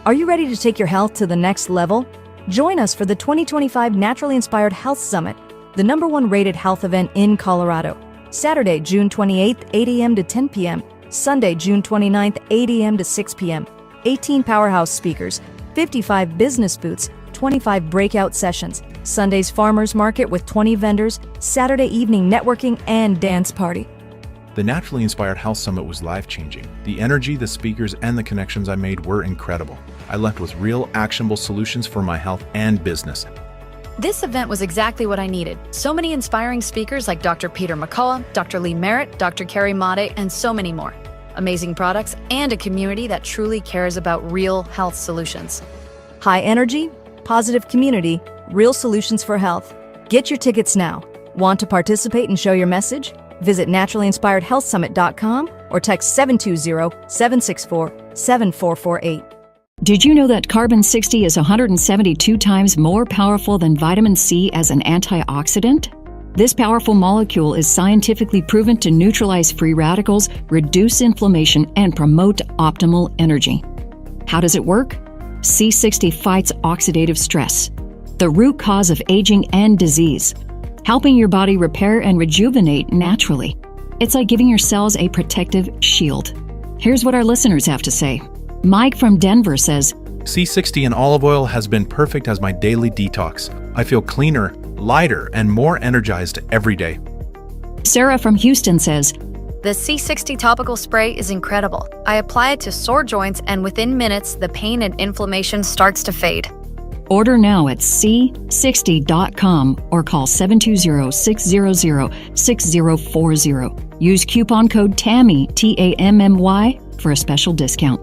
Are you ready to take your health to the next level? Join us for the 2025 Naturally Inspired Health Summit, the #1 rated health event in Colorado. Saturday, June 28th, 8 a.m. to 10 p.m. Sunday, June 29th, 8 a.m. to 6 p.m. 18 powerhouse speakers, 55 business booths, 25 breakout sessions, Sunday's farmers market with 20 vendors, Saturday evening networking and dance party. The Naturally Inspired Health Summit was life-changing. The energy, the speakers, and the connections I made were incredible. I left with real, actionable solutions for my health and business. This event was exactly what I needed. So many inspiring speakers like Dr. Peter McCullough, Dr. Lee Merritt, Dr. Carrie Made, and so many more. Amazing products and a community that truly cares about real health solutions. High energy, positive community, real solutions for health. Get your tickets now. Want to participate and show your message? Visit naturallyinspiredhealthsummit.com or text 720-764-7448. Did you know that carbon-60 is 172 times more powerful than vitamin C as an antioxidant? This powerful molecule is scientifically proven to neutralize free radicals, reduce inflammation, and promote optimal energy. How does it work? C60 fights oxidative stress, the root cause of aging and disease, helping your body repair and rejuvenate naturally. It's like giving your cells a protective shield. Here's what our listeners have to say. Mike from Denver says, C60 in olive oil has been perfect as my daily detox. I feel cleaner, lighter, and more energized every day. Sarah from Houston says, The C60 topical spray is incredible. I apply it to sore joints and within minutes, the pain and inflammation starts to fade. order now at c60.com or call 720-600-6040. Use coupon code TAMMY, T-A-M-M-Y, for a special discount.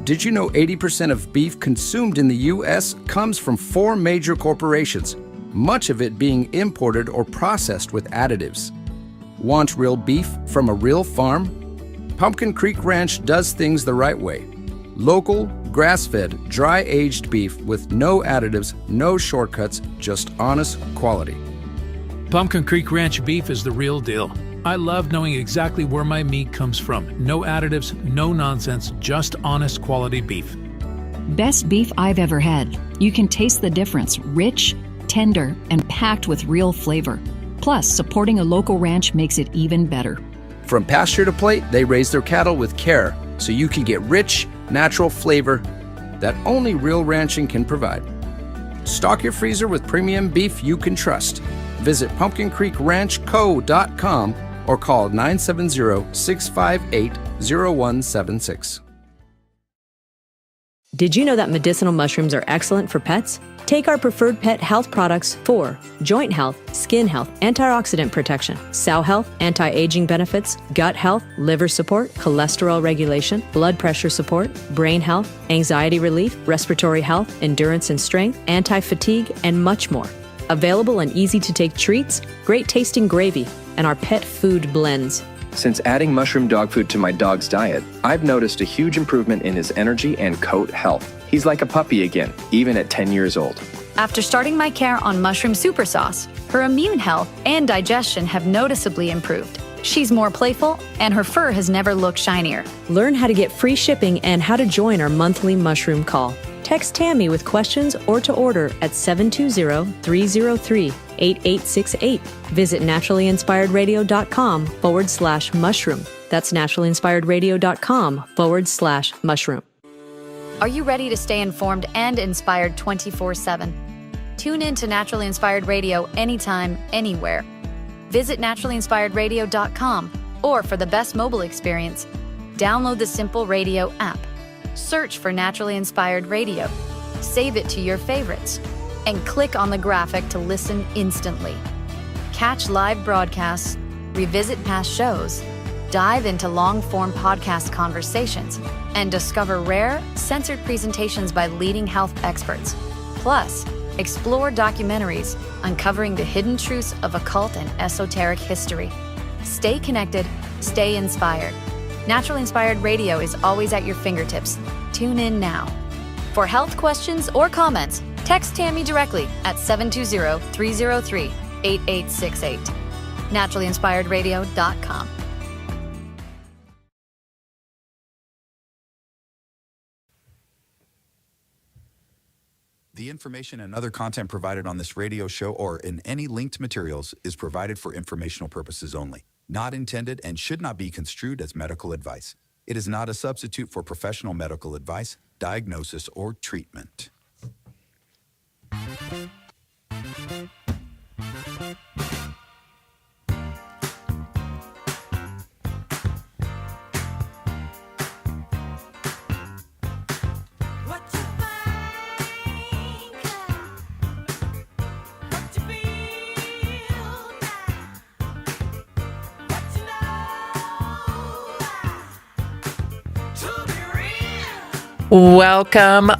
Did you know 80% of beef consumed in the U.S. comes from 4 major corporations, much of it being imported or processed with additives? Want real beef from a real farm? Pumpkin Creek Ranch does things the right way. Local, grass-fed, dry-aged beef with no additives, no shortcuts, just honest quality. Pumpkin Creek Ranch beef is the real deal. I love knowing exactly where my meat comes from. No additives, no nonsense, just honest quality beef. Best beef I've ever had. You can taste the difference. Rich, tender, and packed with real flavor. Plus, supporting a local ranch makes it even better. From pasture to plate, they raise their cattle with care, so you can get rich, natural flavor that only real ranching can provide. Stock your freezer with premium beef you can trust. Visit pumpkincreekranchco.com or call 970-658-0176. Did you know that medicinal mushrooms are excellent for pets? Take our preferred pet health products for joint health, skin health, antioxidant protection, sow health, anti-aging benefits, gut health, liver support, cholesterol regulation, blood pressure support, brain health, anxiety relief, respiratory health, endurance and strength, anti-fatigue, and much more. Available in easy-to-take treats, great-tasting gravy, and our pet food blends. Since adding mushroom dog food to my dog's diet, I've noticed a huge improvement in his energy and coat health. He's like a puppy again, even at 10 years old. After starting my care on mushroom super sauce, her immune health and digestion have noticeably improved. She's more playful, and her fur has never looked shinier. Learn how to get free shipping and how to join our monthly mushroom call. Text Tammy with questions or to order at 720-303-8868. Visit naturallyinspiredradio.com/mushroom. That's naturallyinspiredradio.com/mushroom. Are you ready to stay informed and inspired 24/7? Tune in to Naturally Inspired Radio anytime, anywhere. Visit naturallyinspiredradio.com or for the best mobile experience, download the Simple Radio app. Search for Naturally Inspired Radio, save it to your favorites, and click on the graphic to listen instantly. Catch live broadcasts, revisit past shows, dive into long-form podcast conversations, and discover rare, censored presentations by leading health experts. Plus, explore documentaries uncovering the hidden truths of occult and esoteric history. Stay connected, stay inspired. Naturally Inspired Radio is always at your fingertips. Tune in now. For health questions or comments, text Tammy directly at 720-303-8868. naturallyinspiredradio.com. The information and other content provided on this radio show or in any linked materials is provided for informational purposes only, not intended and should not be construed as medical advice. It is not a substitute for professional medical advice, diagnosis, or treatment. Welcome.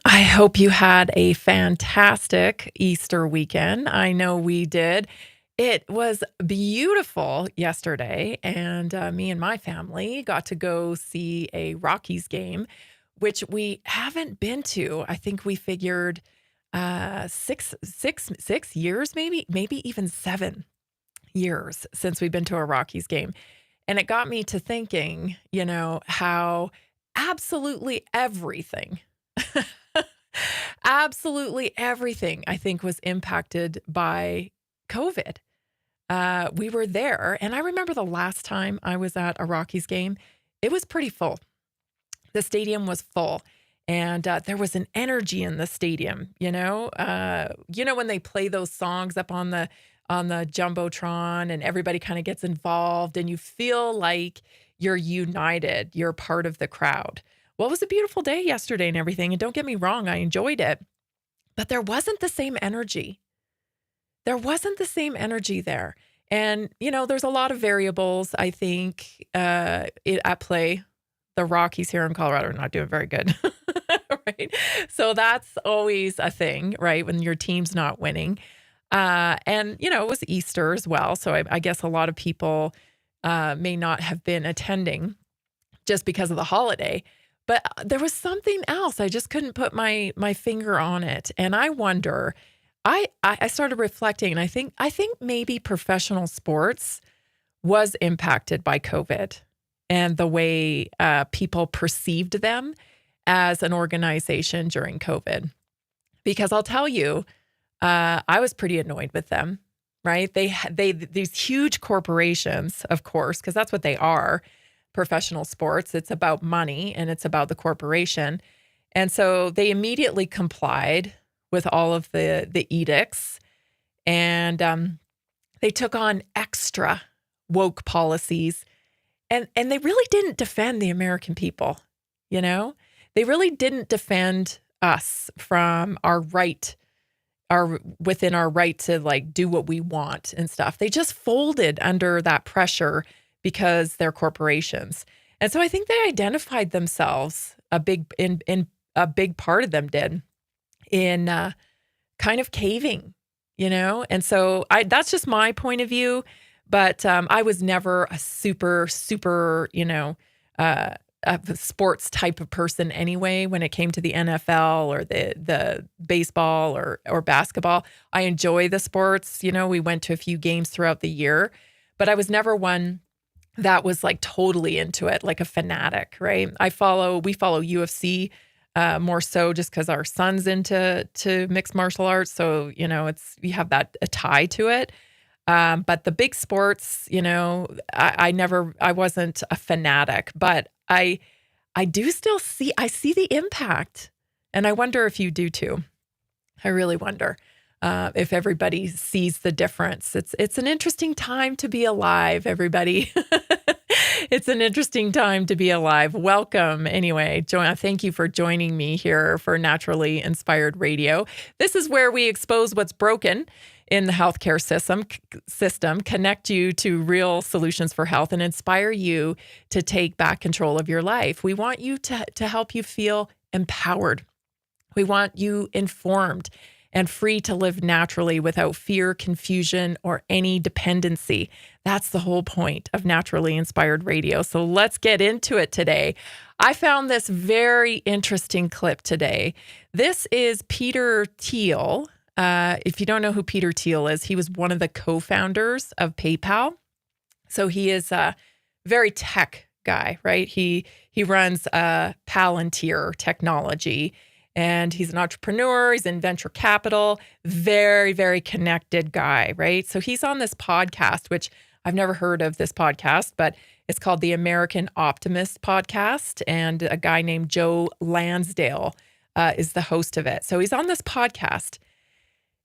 I hope you had a fantastic Easter weekend. I know we did. It was beautiful yesterday, and me and my family got to go see a Rockies game, which we haven't been to. I think we figured 6 years, maybe even 7 years since we've been to a Rockies game. And it got me to thinking, how absolutely everything, I think, was impacted by COVID. We were there, and I remember the last time I was at a Rockies game, it was pretty full. The stadium was full, and there was an energy in the stadium. When they play those songs up on the Jumbotron, and everybody kind of gets involved, and you feel like you're united, you're part of the crowd. Well, it was a beautiful day yesterday and everything, and don't get me wrong, I enjoyed it, but there wasn't the same energy. There wasn't the same energy there. And, there's a lot of variables, I think, at play. The Rockies here in Colorado are not doing very good, right? So that's always a thing, right, when your team's not winning. And, it was Easter as well, so I guess a lot of people may not have been attending just because of the holiday, but there was something else. I just couldn't put my finger on it. And I wonder, I started reflecting, and I think maybe professional sports was impacted by COVID and the way people perceived them as an organization during COVID. Because I'll tell you, I was pretty annoyed with them. Right? These huge corporations, of course, because that's what they are, professional sports. It's about money and it's about the corporation. And so they immediately complied with all of the edicts, and they took on extra woke policies, and they really didn't defend the American people. They really didn't defend us from within our right to do what we want and stuff. They just folded under that pressure because they're corporations. And so I think they identified themselves, a big part of them did, in kind of caving, And so that's just my point of view, but I was never a super, a sports type of person anyway. When it came to the NFL or the baseball or basketball, I enjoy the sports. We went to a few games throughout the year, but I was never one that was totally into it, like a fanatic, right? We follow UFC more so just because our son's into mixed martial arts. So, you have a tie to it. But the big sports, I wasn't a fanatic, but I do still see the impact, and I wonder if you do too. I really wonder if everybody sees the difference. It's an interesting time to be alive, everybody. It's an interesting time to be alive. Welcome. Anyway, thank you for joining me here for Naturally Inspired Radio. This is where we expose what's broken in the healthcare system, connect you to real solutions for health, and inspire you to take back control of your life. We want you to help you feel empowered. We want you informed and free to live naturally without fear, confusion, or any dependency. That's the whole point of Naturally Inspired Radio. So let's get into it today. I found this very interesting clip today. This is Peter Thiel. If you don't know who Peter Thiel is, he was one of the co-founders of PayPal. So he is a very tech guy, right? He runs Palantir Technology, and he's an entrepreneur. He's in venture capital, very, very connected guy, right? So he's on this podcast, which I've never heard of this podcast, but it's called the American Optimist Podcast. And a guy named Joe Lansdale is the host of it. So he's on this podcast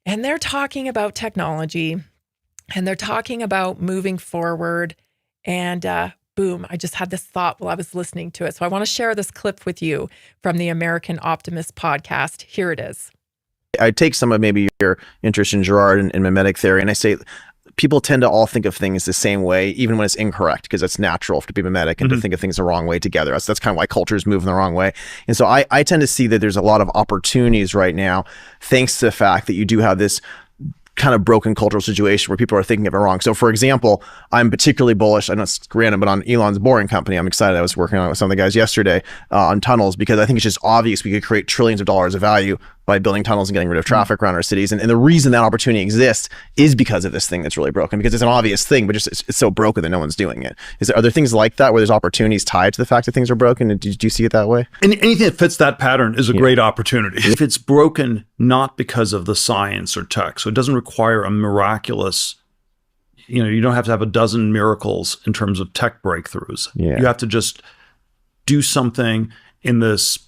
and they're talking about technology and they're talking about moving forward. And boom, I just had this thought while I was listening to it. So I want to share this clip with you from the American Optimist Podcast. Here it is. I take some of maybe your interest in Gerard and mimetic theory, and I say people tend to all think of things the same way, even when it's incorrect, because it's natural to be mimetic and to think of things the wrong way together. That's kind of why cultures move in the wrong way. And so I tend to see that there's a lot of opportunities right now, thanks to the fact that you do have this kind of broken cultural situation where people are thinking of it wrong. So for example, I'm particularly bullish, I know it's random, but on Elon's Boring Company. I'm excited. I was working on it with some of the guys yesterday on tunnels, because I think it's just obvious we could create trillions of dollars of value by building tunnels and getting rid of traffic around our cities. And the reason that opportunity exists is because of this thing that's really broken, because it's an obvious thing, but just it's so broken that no one's doing it. Are there things like that where there's opportunities tied to the fact that things are broken? And do you see it that way? Anything that fits that pattern is a great opportunity. If it's broken, not because of the science or tech, so it doesn't require a miraculous, you don't have to have a dozen miracles in terms of tech breakthroughs. You have to just do something in this,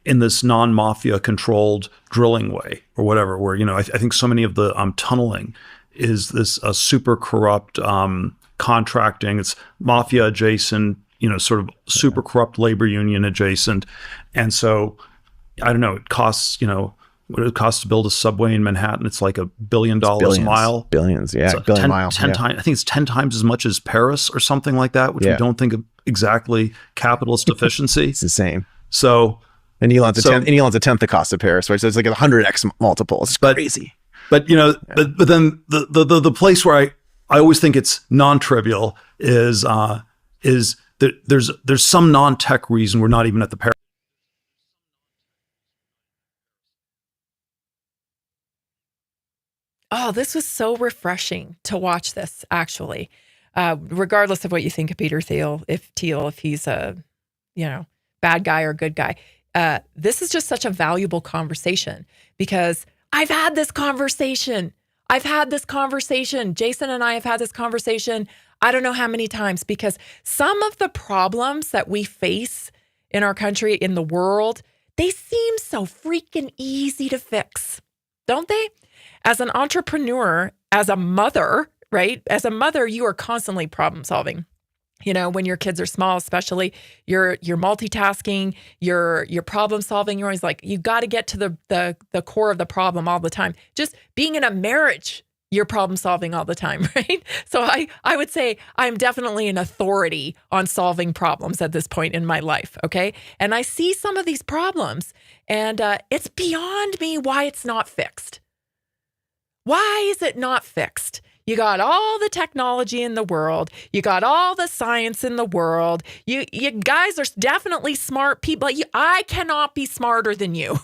in this non-mafia controlled drilling way or whatever, where, I think so many of the tunneling is this super corrupt contracting. It's mafia adjacent, sort of super corrupt labor union adjacent. And so, I don't know, it costs, what it costs to build a subway in Manhattan. It's like $1 billion a mile. Billions, yeah. So billion miles. 10 times, I think it's 10 times as much as Paris or something like that, which we don't think of exactly capitalist efficiency. It's insane. So, And Elon's a tenth the cost of Paris, right? So it's like 100x multiple. It's crazy. But but then the place where I always think it's non-trivial is that there's some non-tech reason we're not even at the Paris. Oh, this was so refreshing to watch this, actually. Regardless of what you think of Peter Thiel, if he's a, bad guy or good guy. This is just such a valuable conversation, because I've had this conversation. Jason and I have had this conversation. I don't know how many times, because some of the problems that we face in our country, in the world, they seem so freaking easy to fix, don't they? As an entrepreneur, as a mother, right? As a mother, you are constantly problem solving. When your kids are small, especially, you're multitasking, you're problem solving. You're always like, you got to get to the core of the problem all the time. Just being in a marriage, you're problem solving all the time, right? So I would say I'm definitely an authority on solving problems at this point in my life, okay? And I see some of these problems, and it's beyond me why it's not fixed. Why is it not fixed? You got all the technology in the world. You got all the science in the world. You guys are definitely smart people. I cannot be smarter than you.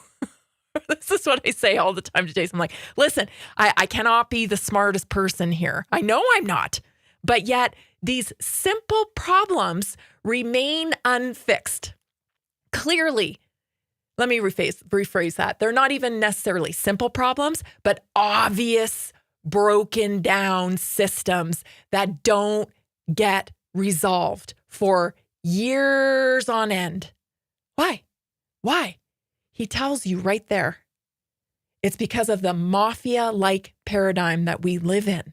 This is what I say all the time to Jason. I'm like, listen, I cannot be the smartest person here. I know I'm not. But yet these simple problems remain unfixed. Clearly, let me rephrase that. They're not even necessarily simple problems, but obvious, broken down systems that don't get resolved for years on end. Why? He tells you right there. It's because of the mafia-like paradigm that we live in.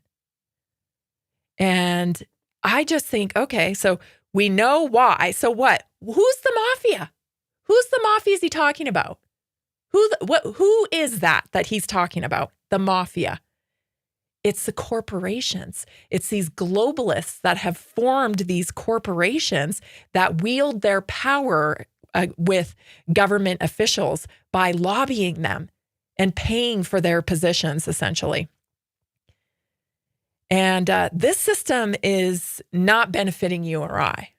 And I just think, okay, so we know why. So what? Who's the mafia? Who's the mafia is he talking about? Who is that he's talking about? The mafia. It's the corporations. It's these globalists that have formed these corporations that wield their power with government officials by lobbying them and paying for their positions, essentially. And this system is not benefiting you or I,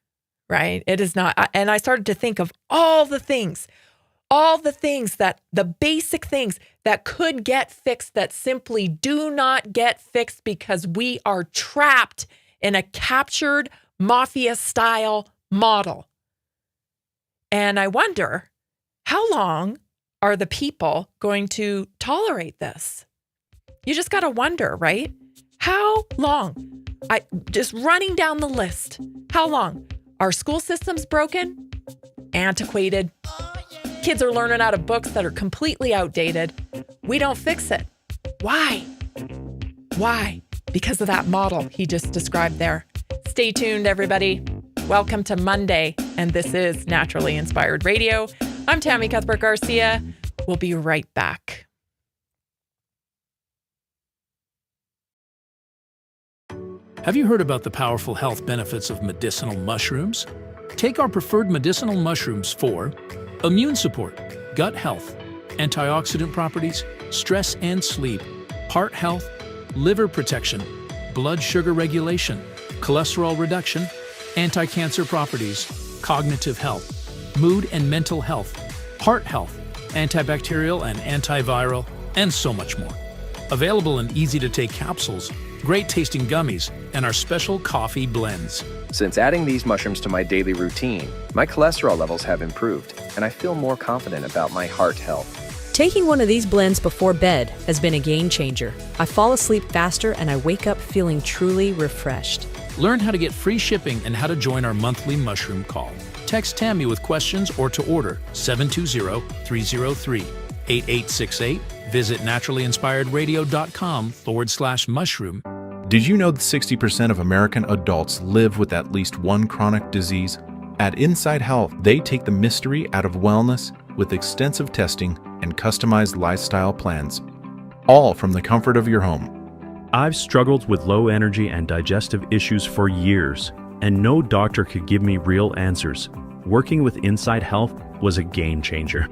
right? It is not. And I started to think of all the basic things that could get fixed that simply do not get fixed because we are trapped in a captured mafia-style model. And I wonder, how long are the people going to tolerate this? You just got to wonder, right? How long? Just running down the list. How long? Our school system's broken, antiquated. Kids are learning out of books that are completely outdated. We don't fix it. Why? Why? Because of that model he just described there. Stay tuned, everybody. Welcome to Monday, and this is Naturally Inspired Radio. I'm Tammy Cuthbert-Garcia. We'll be right back. Have you heard about the powerful health benefits of medicinal mushrooms? Take our preferred medicinal mushrooms for immune support, gut health, antioxidant properties, stress and sleep, heart health, liver protection, blood sugar regulation, cholesterol reduction, anti-cancer properties, cognitive health, mood and mental health, heart health, antibacterial and antiviral, and so much more. Available in easy-to-take capsules, great-tasting gummies, and our special coffee blends. Since adding these mushrooms to my daily routine, my cholesterol levels have improved, and I feel more confident about my heart health. Taking one of these blends before bed has been a game changer. I fall asleep faster and I wake up feeling truly refreshed. Learn how to get free shipping and how to join our monthly mushroom call. Text Tammy with questions or to order 720-303-8868. Visit naturallyinspiredradio.com/mushroom. Did you know that 60% of American adults live with at least one chronic disease? At Inside Health, they take the mystery out of wellness with extensive testing and customized lifestyle plans, all from the comfort of your home. I've struggled with low energy and digestive issues for years, and no doctor could give me real answers. Working with Inside Health was a game changer.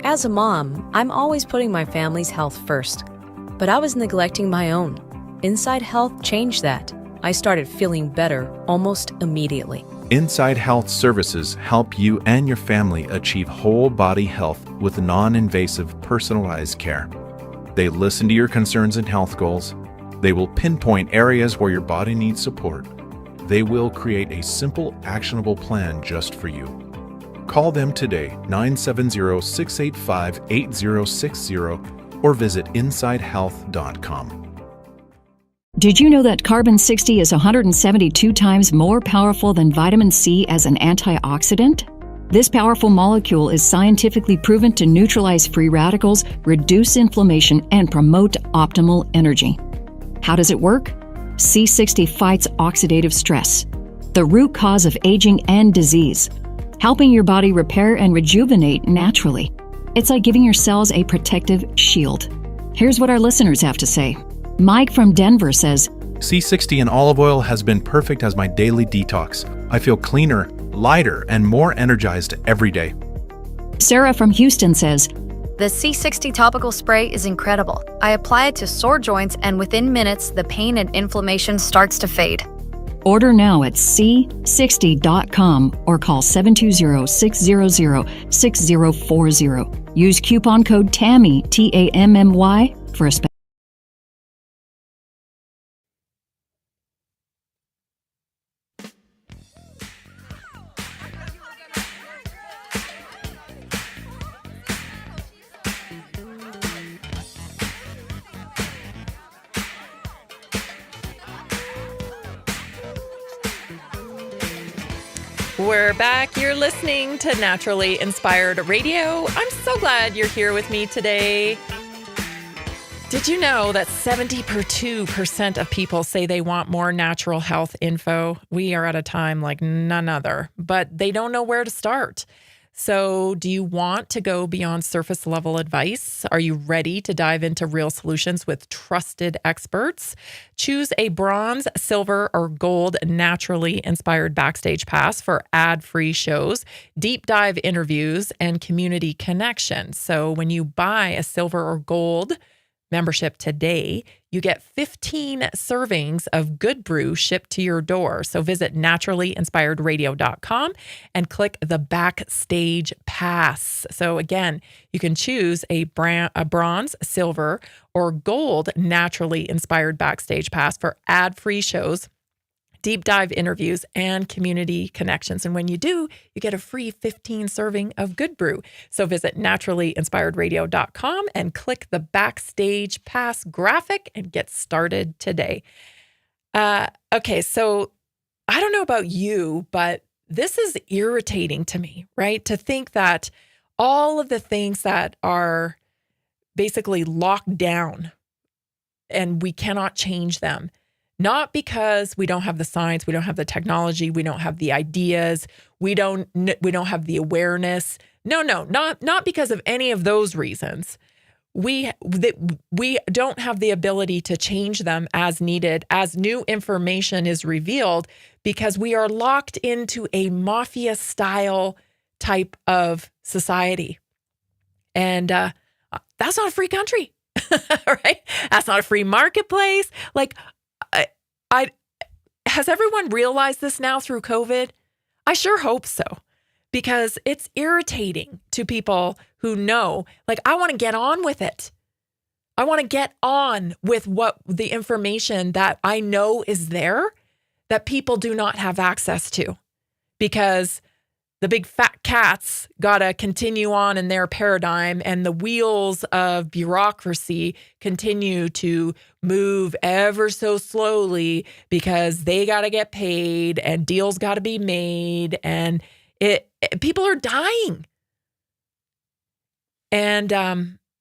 As a mom, I'm always putting my family's health first, but I was neglecting my own. Inside Health changed that. I started feeling better almost immediately. Inside Health services help you and your family achieve whole body health with non-invasive, personalized care. They listen to your concerns and health goals. They will pinpoint areas where your body needs support. They will create a simple, actionable plan just for you. Call them today, 970-685-8060, or visit InsideHealth.com. Did you know that carbon-60 is 172 times more powerful than vitamin C as an antioxidant? This powerful molecule is scientifically proven to neutralize free radicals, reduce inflammation, and promote optimal energy. How does it work? C60 fights oxidative stress, the root cause of aging and disease, helping your body repair and rejuvenate naturally. It's like giving your cells a protective shield. Here's what our listeners have to say. Mike from Denver says, C60 in olive oil has been perfect as my daily detox. I feel cleaner, lighter, and more energized every day. Sarah from Houston says, The C60 topical spray is incredible. I apply it to sore joints, and within minutes, the pain and inflammation starts to fade. order now at c60.com or call 720-600-6040. Use coupon code TAMMY, TAMMY, for a special. We're back. You're listening to Naturally Inspired Radio. I'm so glad you're here with me today. Did you know that 72% of people say they want more natural health info? We are at a time like none other, but they don't know where to start. So do you want to go beyond surface level advice? Are you ready to dive into real solutions with trusted experts? Choose a bronze, silver, or gold naturally inspired backstage pass for ad-free shows, deep dive interviews, and community connection. So when you buy a silver or gold membership today, you get 15 servings of Good Brew shipped to your door. So visit naturallyinspiredradio.com and click the Backstage Pass. So again, you can choose a bronze, silver, or gold naturally inspired Backstage Pass for ad-free shows, deep dive interviews, and community connections. And when you do, you get a free 15 serving of Good Brew. So visit naturallyinspiredradio.com and click the Backstage Pass graphic and get started today. Okay, so I don't know about you, but this is irritating to me, right? To think that all of the things that are basically locked down and we cannot change them, not because we don't have the science, we don't have the technology, we don't have the ideas, we don't have the awareness. No, not because of any of those reasons. We don't have the ability to change them as needed, as new information is revealed, because we are locked into a mafia style type of society. And that's not a free country, right? That's not a free marketplace. Like, has everyone realized this now through COVID? I sure hope so, because it's irritating to people who know, like, I want to get on with it. I want to get on with what the information that I know is there that people do not have access to, because the big fat cats got to continue on in their paradigm, and the wheels of bureaucracy continue to move ever so slowly because they got to get paid and deals got to be made, and people are dying. And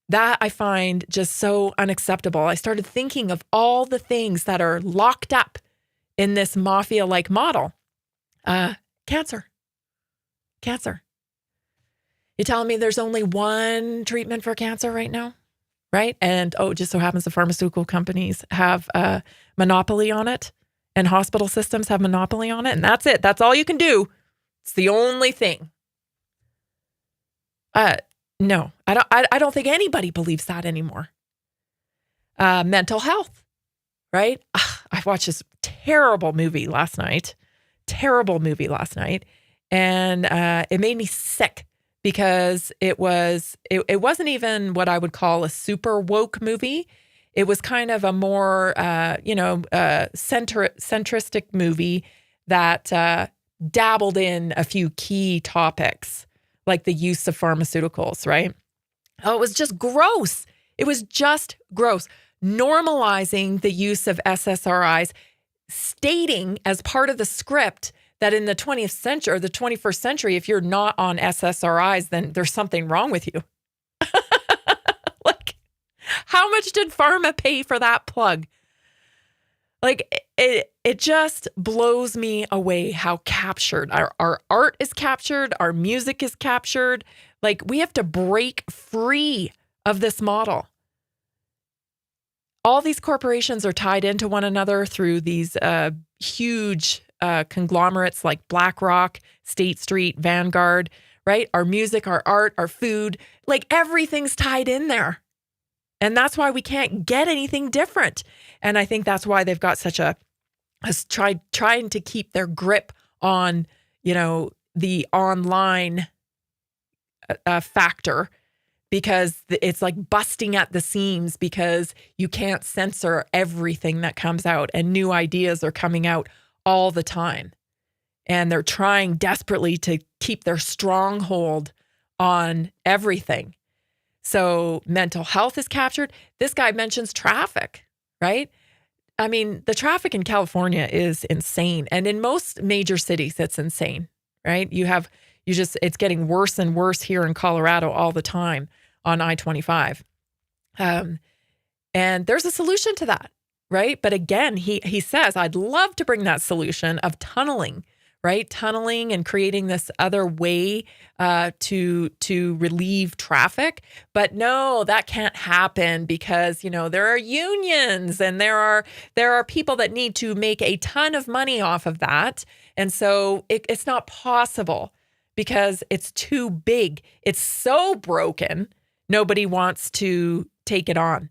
that I find just so unacceptable. I started thinking of all the things that are locked up in this mafia-like model. Cancer. You're telling me there's only one treatment for cancer right now, right? And it just so happens the pharmaceutical companies have a monopoly on it, and hospital systems have monopoly on it, and that's it. That's all you can do. It's the only thing. No, I don't think anybody believes that anymore. Mental health, right? I watched this terrible movie last night, and it made me sick because it wasn't even what I would call a super woke movie. It was kind of a more, centristic movie that dabbled in a few key topics, like the use of pharmaceuticals, right? Oh, it was just gross. Normalizing the use of SSRIs, stating as part of the script that in the 20th century or the 21st century, if you're not on SSRIs, then there's something wrong with you. Like, how much did pharma pay for that plug? Like, it just blows me away how captured our art is captured, our music is captured. Like, we have to break free of this model. All these corporations are tied into one another through these huge conglomerates like BlackRock, State Street, Vanguard, right? Our music, our art, our food, like everything's tied in there. And that's why we can't get anything different. And I think that's why they've got such trying to keep their grip on, the online factor, because it's like busting at the seams, because you can't censor everything that comes out, and new ideas are coming out all the time. And they're trying desperately to keep their stronghold on everything. So mental health is captured. This guy mentions traffic, right? I mean, the traffic in California is insane. And in most major cities, it's insane, right? It's getting worse and worse here in Colorado all the time on I-25. And there's a solution to that, right? But again, he says, I'd love to bring that solution of tunneling, right? Tunneling and creating this other way to relieve traffic. But no, that can't happen because, there are unions and there are people that need to make a ton of money off of that. And so it's not possible because it's too big. It's so broken, nobody wants to take it on.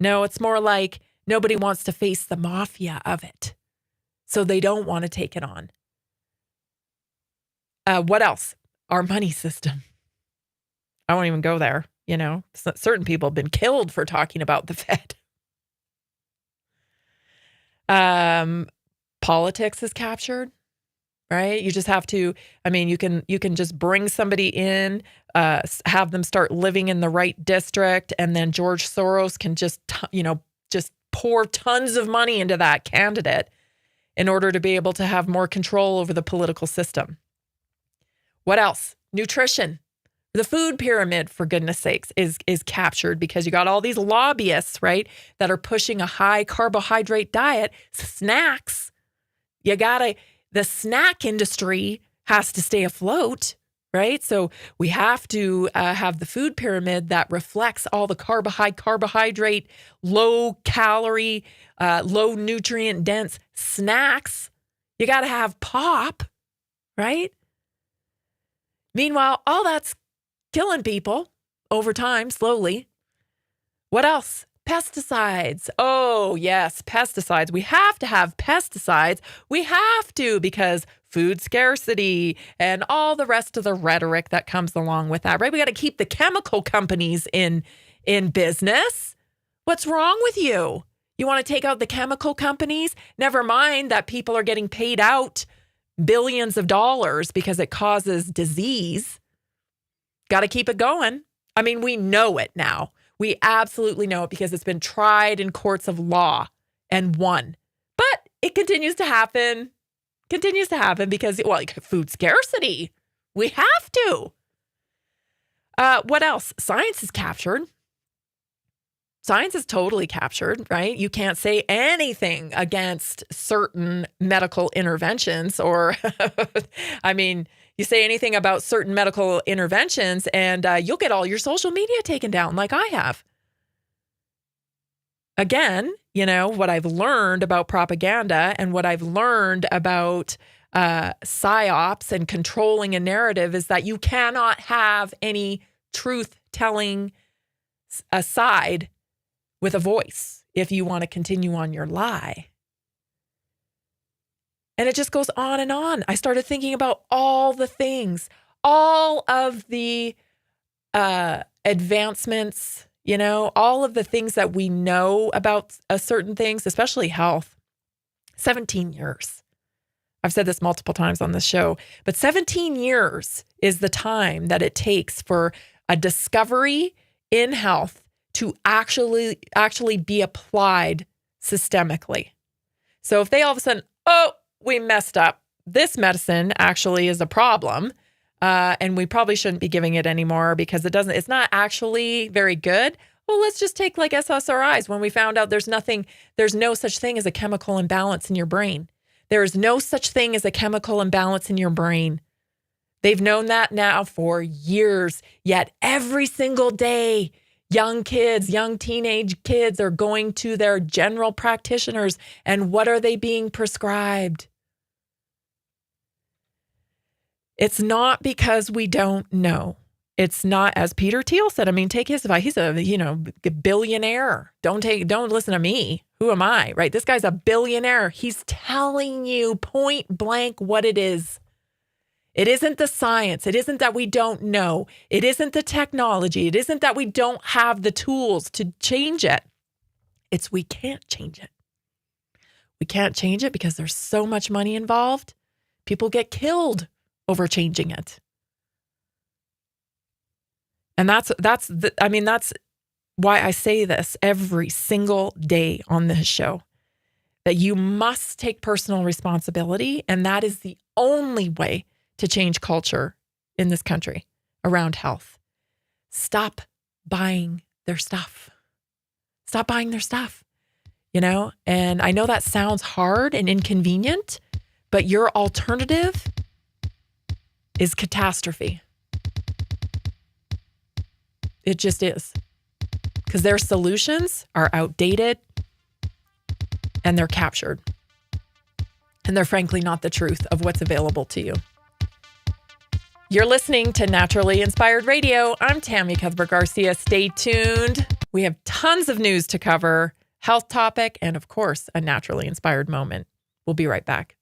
No, it's more like nobody wants to face the mafia of it. So they don't want to take it on. What else? Our money system. I won't even go there. Certain people have been killed for talking about the Fed. Politics is captured, right? You just have to, I mean, you can just bring somebody in, have them start living in the right district, and then George Soros can just pour tons of money into that candidate in order to be able to have more control over the political system. What else? Nutrition. The food pyramid, for goodness sakes, is captured because you got all these lobbyists, right, that are pushing a high carbohydrate diet, snacks. The snack industry has to stay afloat, right? So we have to have the food pyramid that reflects all the carbohydrate, low calorie, low nutrient dense snacks. You got to have pop, right? Meanwhile, all that's killing people over time, slowly. What else? Pesticides. Oh, yes, pesticides. We have to have pesticides. We have to, because food scarcity and all the rest of the rhetoric that comes along with that, right? We got to keep the chemical companies in business. What's wrong with you? You want to take out the chemical companies? Never mind that people are getting paid out billions of dollars because it causes disease. Got to keep it going. I mean, we know it now. We absolutely know it because it's been tried in courts of law and won. But it continues to happen. Because, well, food scarcity. We have to. What else? Science is captured. Science is totally captured, right? You can't say anything against certain medical interventions or, I mean, you say anything about certain medical interventions and you'll get all your social media taken down like I have. Again, what I've learned about propaganda and what I've learned about psyops and controlling a narrative is that you cannot have any truth-telling aside with a voice if you want to continue on your lie. And it just goes on and on. I started thinking about all the things, all of the advancements, all of the things that we know about certain things, especially health. 17 years. I've said this multiple times on this show, but 17 years is the time that it takes for a discovery in health to actually be applied systemically. So if they all of a sudden, we messed up, this medicine actually is a problem, and we probably shouldn't be giving it anymore because it's not actually very good. Well, let's just take like SSRIs when we found out there's no such thing as a chemical imbalance in your brain. There is no such thing as a chemical imbalance in your brain. They've known that now for years, yet every single day, young teenage kids are going to their general practitioners, and what are they being prescribed? It's not because we don't know. It's not, as Peter Thiel said, I mean, take his advice. He's a billionaire. Don't listen to me. Who am I, right? This guy's a billionaire. He's telling you point blank what it is. It isn't the science. It isn't that we don't know. It isn't the technology. It isn't that we don't have the tools to change it. It's we can't change it. We can't change it because there's so much money involved. People get killed over changing it. And that's why I say this every single day on this show, that you must take personal responsibility. And that is the only way to change culture in this country around health. Stop buying their stuff. Stop buying their stuff, And I know that sounds hard and inconvenient, but your alternative is catastrophe. It just is. Because their solutions are outdated and they're captured. And they're frankly not the truth of what's available to you. You're listening to Naturally Inspired Radio. I'm Tammy Cuthbert-Garcia. Stay tuned. We have tons of news to cover, health topic, and of course, a naturally inspired moment. We'll be right back.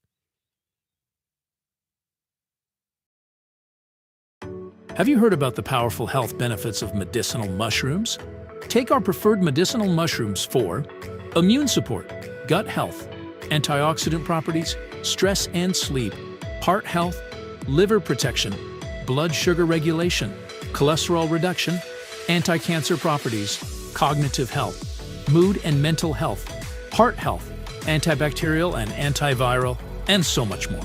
Have you heard about the powerful health benefits of medicinal mushrooms? Take our preferred medicinal mushrooms for immune support, gut health, antioxidant properties, stress and sleep, heart health, liver protection, blood sugar regulation, cholesterol reduction, anti-cancer properties, cognitive health, mood and mental health, heart health, antibacterial and antiviral, and so much more.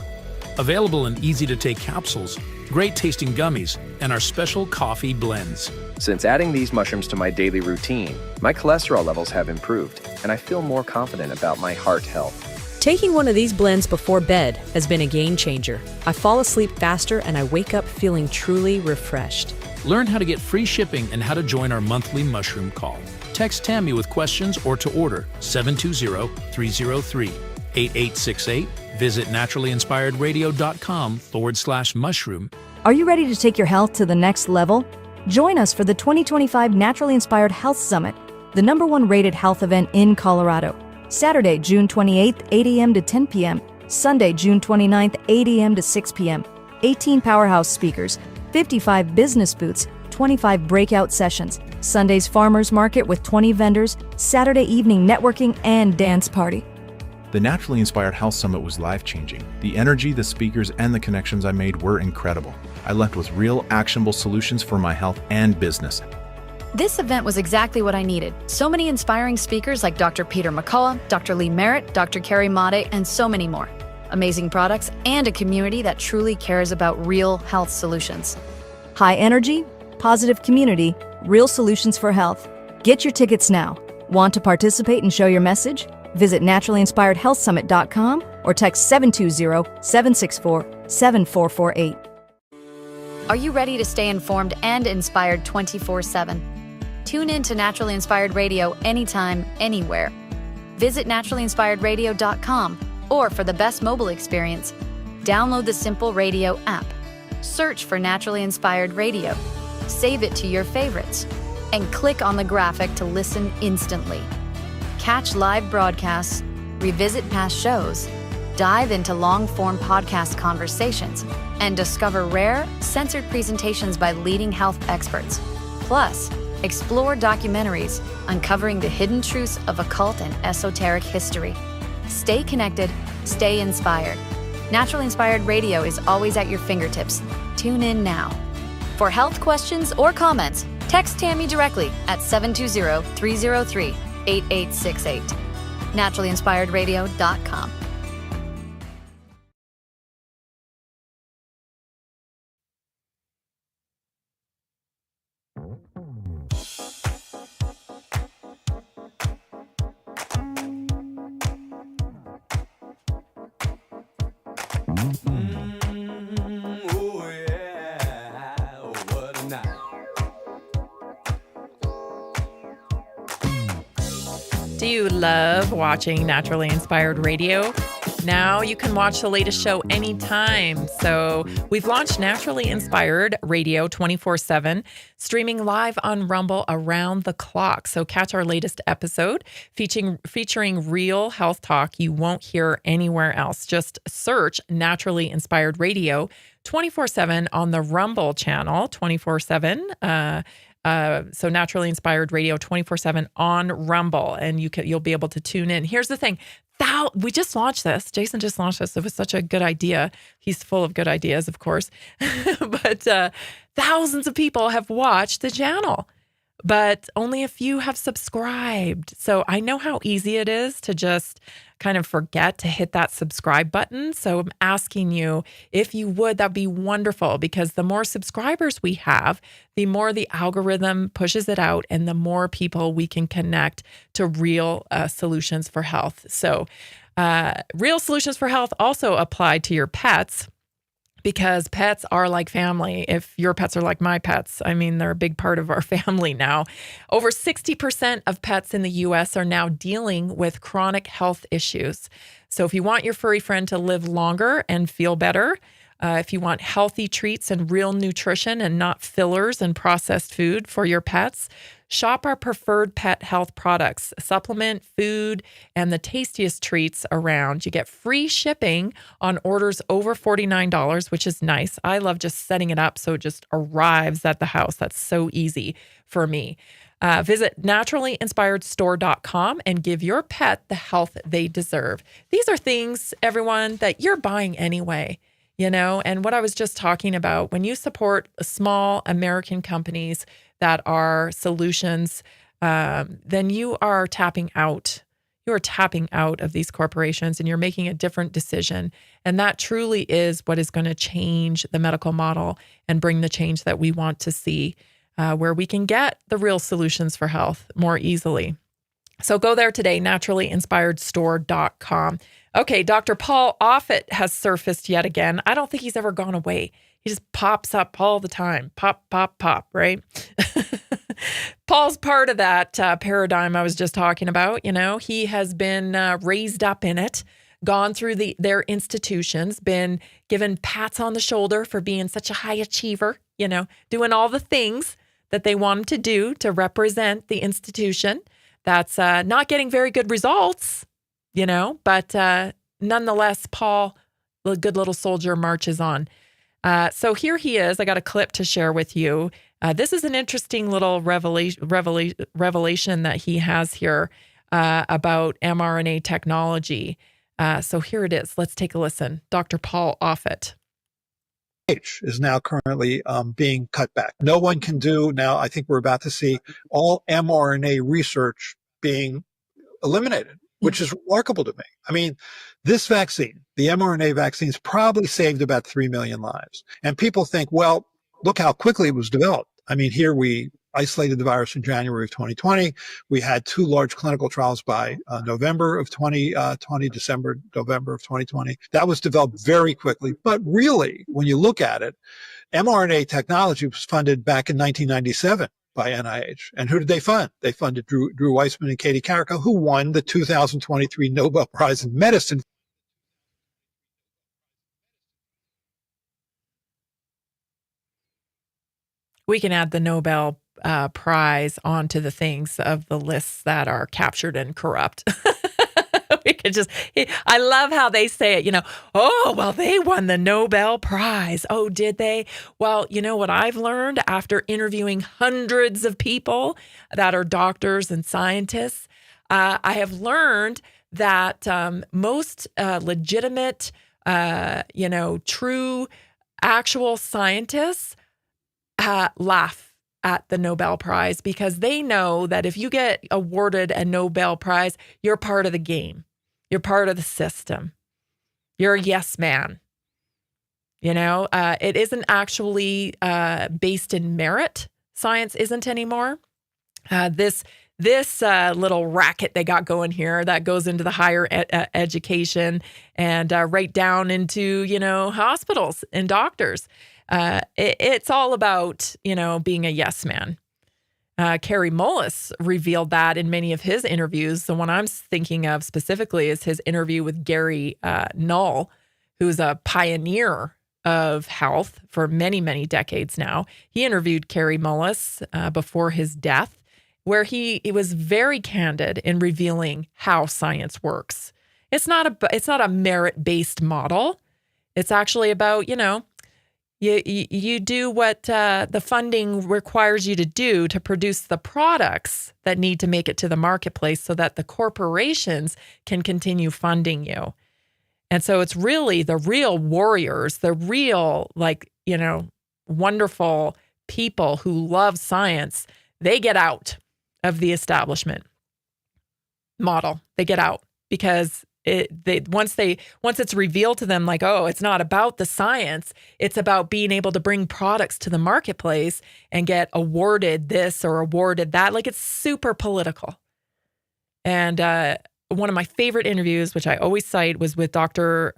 Available in easy-to-take capsules, great-tasting gummies, and our special coffee blends. Since adding these mushrooms to my daily routine, my cholesterol levels have improved, and I feel more confident about my heart health. Taking one of these blends before bed has been a game changer. I fall asleep faster and I wake up feeling truly refreshed. Learn how to get free shipping and how to join our monthly mushroom call. Text Tammy with questions or to order 720-303-8868. Visit naturallyinspiredradio.com/mushroom. Are you ready to take your health to the next level? Join us for the 2025 Naturally Inspired Health Summit, the #1 rated health event in Colorado. Saturday, June 28th, 8 a.m. to 10 p.m. Sunday, June 29th, 8 a.m. to 6 p.m. 18 powerhouse speakers, 55 business booths, 25 breakout sessions, Sunday's farmers market with 20 vendors, Saturday evening networking and dance party. The Naturally Inspired Health Summit was life-changing. The energy, the speakers, and the connections I made were incredible. I left with real, actionable solutions for my health and business. This event was exactly what I needed. So many inspiring speakers like Dr. Peter McCullough, Dr. Lee Merritt, Dr. Carrie Made, and so many more. Amazing products and a community that truly cares about real health solutions. High energy, positive community, real solutions for health. Get your tickets now. Want to participate and show your message? Visit naturallyinspiredhealthsummit.com or text 720-764-7448. Are you ready to stay informed and inspired 24/7? Tune in to Naturally Inspired Radio anytime, anywhere. Visit naturallyinspiredradio.com, or for the best mobile experience, download the simple radio app. Search for Naturally Inspired Radio, save it to your favorites, and click on the graphic to listen instantly. Catch live broadcasts, revisit past shows, dive into long-form podcast conversations, and discover rare, censored presentations by leading health experts. Plus, explore documentaries uncovering the hidden truths of occult and esoteric history. Stay connected, stay inspired. Naturally Inspired Radio is always at your fingertips. Tune in now. For health questions or comments, text Tammy directly at 720-303-8868. naturallyinspiredradio.com. Do you love watching Naturally Inspired Radio? Now you can watch the latest show anytime. So we've launched Naturally Inspired Radio 24/7, streaming live on Rumble around the clock. So catch our latest episode featuring real health talk you won't hear anywhere else. Just search Naturally Inspired Radio 24/7 on the Rumble channel 24/7. So Naturally Inspired Radio 24/7 on Rumble, and you'll be able to tune in. Here's the thing. We just launched this. Jason just launched this. It was such a good idea. He's full of good ideas, of course. But thousands of people have watched the channel, but only a few have subscribed. So I know how easy it is to just kind of forget to hit that subscribe button. So I'm asking you, if you would, that'd be wonderful, because the more subscribers we have, the more the algorithm pushes it out and the more people we can connect to real solutions for health. So real solutions for health also apply to your pets, because pets are like family. If your pets are like my pets, I mean, they're a big part of our family now. Over 60% of pets in the U.S. are now dealing with chronic health issues. So if you want your furry friend to live longer and feel better, if you want healthy treats and real nutrition and not fillers and processed food for your pets, shop our preferred pet health products, supplement, food, and the tastiest treats around. You get free shipping on orders over $49, which is nice. I love just setting it up so it just arrives at the house. That's so easy for me. Visit naturallyinspiredstore.com and give your pet the health they deserve. These are things, everyone, that you're buying anyway, and what I was just talking about, when you support small American companies that are solutions, then you are tapping out. You are tapping out of these corporations and you're making a different decision. And that truly is what is going to change the medical model and bring the change that we want to see, where we can get the real solutions for health more easily. So go there today, naturallyinspiredstore.com. Okay, Dr. Paul Offit has surfaced yet again. I don't think he's ever gone away. He just pops up all the time. Pop, pop, pop, right? Paul's part of that paradigm I was just talking about. He has been raised up in it, gone through their institutions, been given pats on the shoulder for being such a high achiever, doing all the things that they want him to do to represent the institution. That's not getting very good results, but nonetheless, Paul, the good little soldier, marches on. So here he is. I got a clip to share with you. This is an interesting little revelation that he has here about mRNA technology. So here it is. Let's take a listen. Dr. Paul Offit is now currently being cut back. No one can do now. I think we're about to see all mRNA research being eliminated, which is remarkable to me. I mean, this vaccine, the mRNA vaccines, probably saved about 3 million lives. And people think, well, look how quickly it was developed. I mean, here we isolated the virus in January of 2020. We had 2 large clinical trials by November of 2020, November of 2020. That was developed very quickly. But really, when you look at it, mRNA technology was funded back in 1997 by NIH. And who did they fund? They funded Drew Weissman and Katie Carrico, who won the 2023 Nobel Prize in Medicine. We can add the Nobel Prize onto the things of the lists that are captured and corrupt. We could just, I love how they say it, oh, well, they won the Nobel Prize. Oh, did they? Well, you know what I've learned after interviewing hundreds of people that are doctors and scientists? I have learned that most legitimate, true, actual scientists laugh at the Nobel Prize because they know that if you get awarded a Nobel Prize, you're part of the game. You're part of the system. You're a yes man. It isn't actually based in merit. Science isn't anymore. This little racket they got going here that goes into the higher education and right down into, hospitals and doctors. It's all about, being a yes man. Kerry Mullis revealed that in many of his interviews. The one I'm thinking of specifically is his interview with Gary Null, who's a pioneer of health for many, many decades now. He interviewed Kerry Mullis before his death, where he was very candid in revealing how science works. It's not a merit-based model. It's actually about, you do what the funding requires you to do to produce the products that need to make it to the marketplace so that the corporations can continue funding you. And so it's really the real warriors, the real, wonderful people who love science. They get out of the establishment model. They get out because once it's revealed to them, it's not about the science, it's about being able to bring products to the marketplace and get awarded this or awarded that. It's super political. And one of my favorite interviews, which I always cite, was with Dr.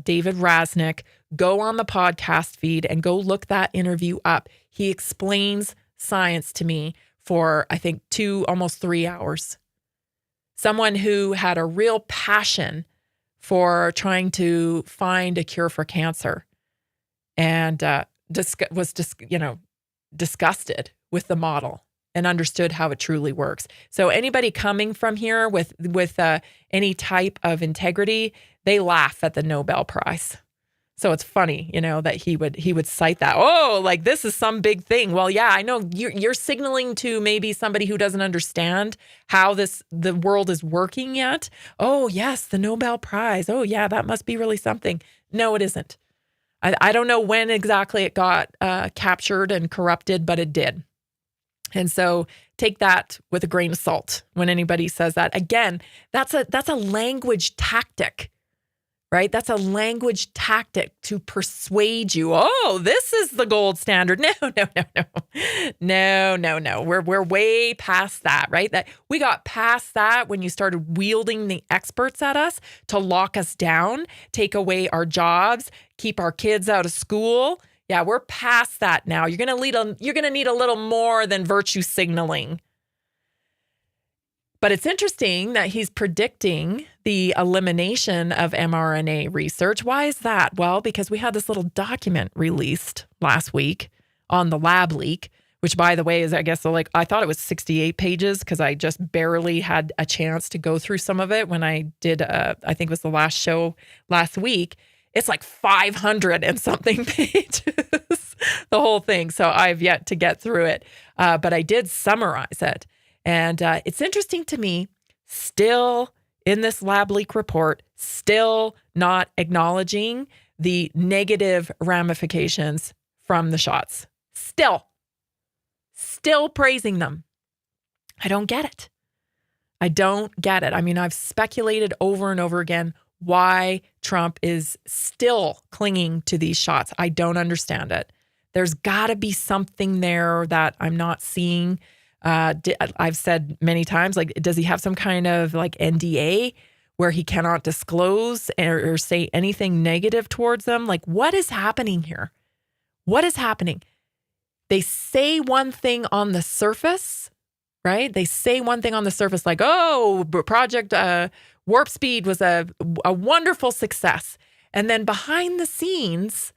David Rasnick. Go on the podcast feed and go look that interview up. He explains science to me for, I think, almost 3 hours. Someone who had a real passion for trying to find a cure for cancer and was disgusted with the model and understood how it truly works. So anybody coming from here with any type of integrity, they laugh at the Nobel Prize. So it's funny, that he would cite that. Oh, like this is some big thing. Well, yeah, I know you're signaling to maybe somebody who doesn't understand how the world is working yet. Oh, yes, the Nobel Prize. Oh, yeah, that must be really something. No, it isn't. I don't know when exactly it got captured and corrupted, but it did. And so take that with a grain of salt when anybody says that. Again, that's a language tactic. Right? That's a language tactic to persuade you. Oh, this is the gold standard. No. We're way past that, right? That we got past that when you started wielding the experts at us to lock us down, take away our jobs, keep our kids out of school. Yeah, we're past that now. You're going to need a little more than virtue signaling. But it's interesting that he's predicting the elimination of mRNA research. Why is that? Well, because we had this little document released last week on the lab leak, which, by the way, is, I guess, I thought it was 68 pages because I just barely had a chance to go through some of it when I did, I think it was the last show last week. It's like 500 and something pages, the whole thing. So I've yet to get through it, but I did summarize it. And it's interesting to me, still in this lab leak report, still not acknowledging the negative ramifications from the shots. Still praising them. I don't get it. I mean, I've speculated over and over again why Trump is still clinging to these shots. I don't understand it. There's got to be something there that I'm not seeing. I've said many times, does he have some kind of NDA where he cannot disclose or say anything negative towards them? What is happening here? What is happening? They say one thing on the surface, right? They say one thing on the surface, Project Warp Speed was a wonderful success. And then behind the scenes,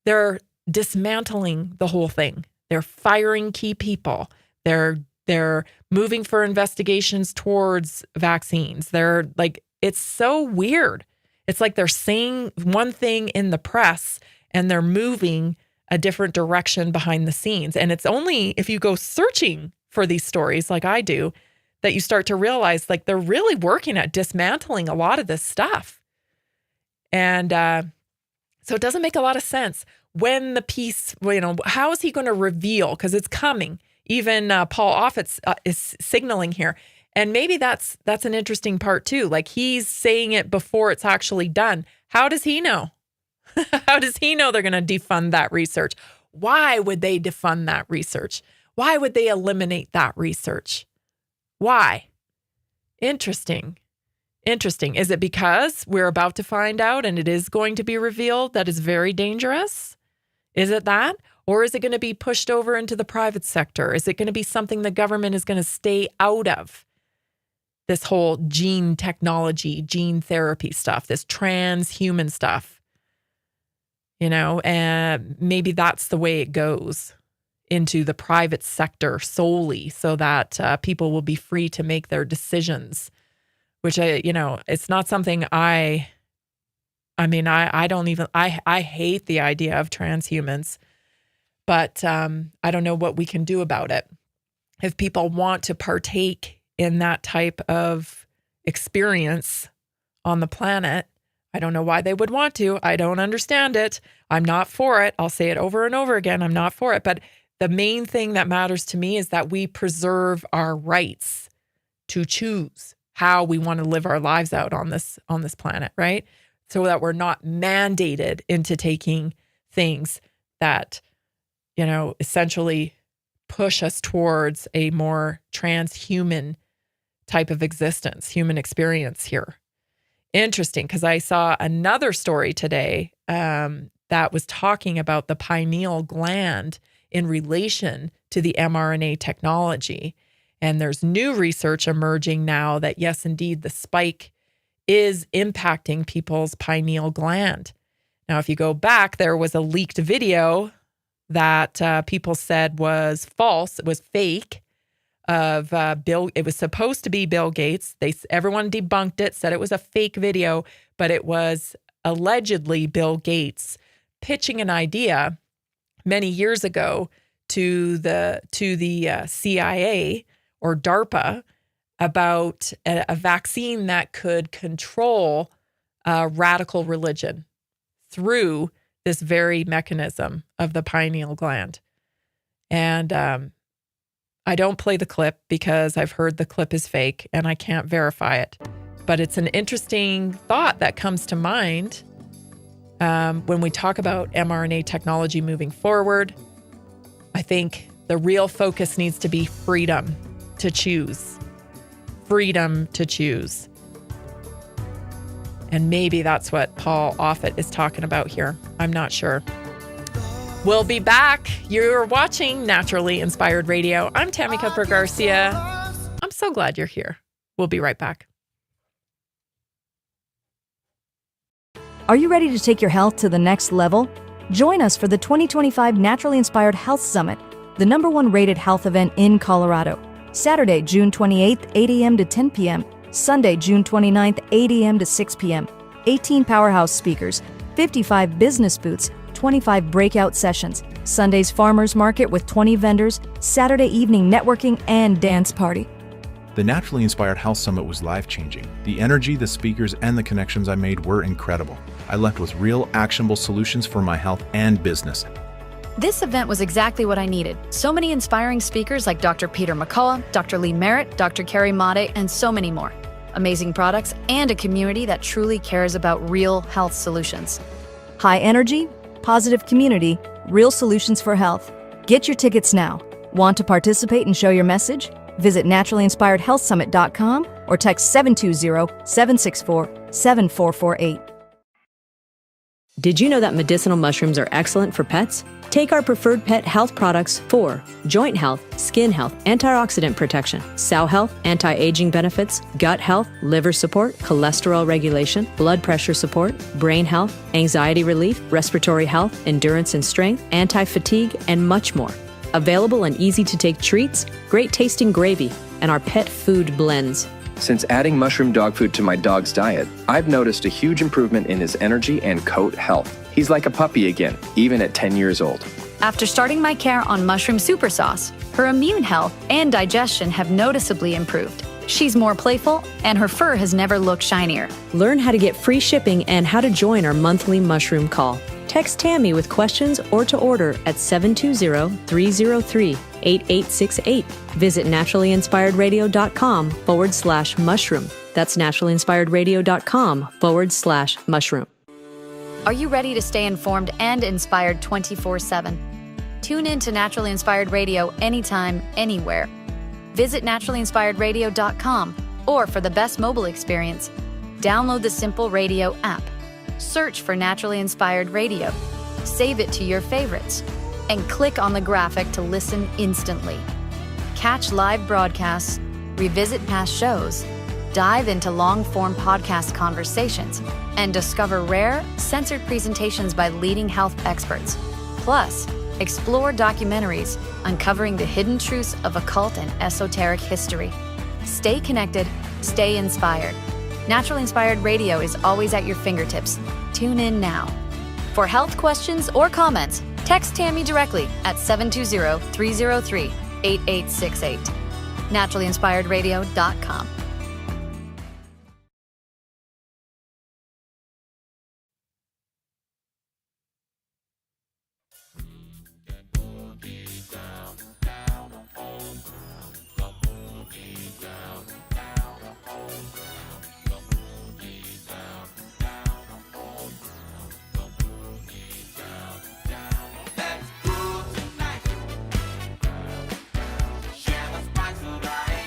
they're dismantling the whole thing. They're firing key people. They're moving for investigations towards vaccines. It's so weird. It's like they're saying one thing in the press and they're moving a different direction behind the scenes. And it's only if you go searching for these stories like I do that you start to realize they're really working at dismantling a lot of this stuff. And so it doesn't make a lot of sense when the piece, how is he going to reveal? Because it's coming. Even Paul Offit is signaling here. And maybe that's an interesting part too. He's saying it before it's actually done. How does he know? How does he know they're going to defund that research? Why would they defund that research? Why would they eliminate that research? Why? Interesting. Is it because we're about to find out and it is going to be revealed that is very dangerous? Is it that? Or is it going to be pushed over into the private sector? Is it going to be something the government is going to stay out of? This whole gene technology, gene therapy stuff, this transhuman stuff, and maybe that's the way it goes into the private sector solely so that people will be free to make their decisions, which, it's not something I hate the idea of transhumans. But I don't know what we can do about it. If people want to partake in that type of experience on the planet, I don't know why they would want to. I don't understand it. I'm not for it. I'll say it over and over again. I'm not for it. But the main thing that matters to me is that we preserve our rights to choose how we want to live our lives out on this planet, right? So that we're not mandated into taking things that essentially push us towards a more transhuman type of existence, human experience here. Interesting, because I saw another story today that was talking about the pineal gland in relation to the mRNA technology. And there's new research emerging now that, yes, indeed, the spike is impacting people's pineal gland. Now, if you go back, there was a leaked video that people said was false. It was fake of Bill. It was supposed to be Bill Gates. Everyone debunked it, said it was a fake video, but it was allegedly Bill Gates pitching an idea many years ago to the CIA or DARPA about a vaccine that could control radical religion through this very mechanism of the pineal gland. And I don't play the clip because I've heard the clip is fake and I can't verify it. But it's an interesting thought that comes to mind when we talk about mRNA technology moving forward. I think the real focus needs to be freedom to choose. Freedom to choose. And maybe that's what Paul Offit is talking about here. I'm not sure. We'll be back. You're watching Naturally Inspired Radio. I'm Tammy Cuthbert-Garcia. I'm so glad you're here. We'll be right back. Are you ready to take your health to the next level? Join us for the 2025 Naturally Inspired Health Summit, the #1 rated health event in Colorado. Saturday, June 28th, 8 a.m. to 10 p.m. Sunday, June 29th, 8 a.m. to 6 p.m. 18 powerhouse speakers, 55 business booths, 25 breakout sessions, Sunday's farmers market with 20 vendors, Saturday evening networking and dance party. The Naturally Inspired Health Summit was life-changing. The energy, the speakers, and the connections I made were incredible. I left with real, actionable solutions for my health and business. This event was exactly what I needed. So many inspiring speakers like Dr. Peter McCullough, Dr. Lee Merritt, Dr. Carrie Made, and so many more. Amazing products and a community that truly cares about real health solutions. High energy, positive community, real solutions for health. Get your tickets now. Want to participate and show your message? Visit naturallyinspiredhealthsummit.com or text 720-764-7448. Did you know that medicinal mushrooms are excellent for pets? Take our preferred pet health products for joint health, skin health, antioxidant protection, sow health, anti-aging benefits, gut health, liver support, cholesterol regulation, blood pressure support, brain health, anxiety relief, respiratory health, endurance and strength, anti-fatigue, and much more. Available in easy-to-take treats, great-tasting gravy, and our pet food blends. Since adding mushroom dog food to my dog's diet, I've noticed a huge improvement in his energy and coat health. He's like a puppy again, even at 10 years old. After starting my care on mushroom super sauce, her immune health and digestion have noticeably improved. She's more playful, and her fur has never looked shinier. Learn how to get free shipping and how to join our monthly mushroom call. Text Tammy with questions or to order at 720-303-8868. Visit naturallyinspiredradio.com/mushroom. That's naturallyinspiredradio.com/mushroom. Are you ready to stay informed and inspired 24/7? Tune in to Naturally Inspired Radio anytime, anywhere. Visit naturallyinspiredradio.com, or for the best mobile experience, download the Simple Radio app. Search for Naturally Inspired Radio, save it to your favorites, and click on the graphic to listen instantly. Catch live broadcasts, revisit past shows, dive into long-form podcast conversations, and discover rare, censored presentations by leading health experts. Plus, explore documentaries uncovering the hidden truths of occult and esoteric history. Stay connected, stay inspired. Naturally Inspired Radio is always at your fingertips. Tune in now. For health questions or comments, text Tammy directly at 720-303-8868. naturallyinspiredradio.com. Let's go tonight. Share the spice of life.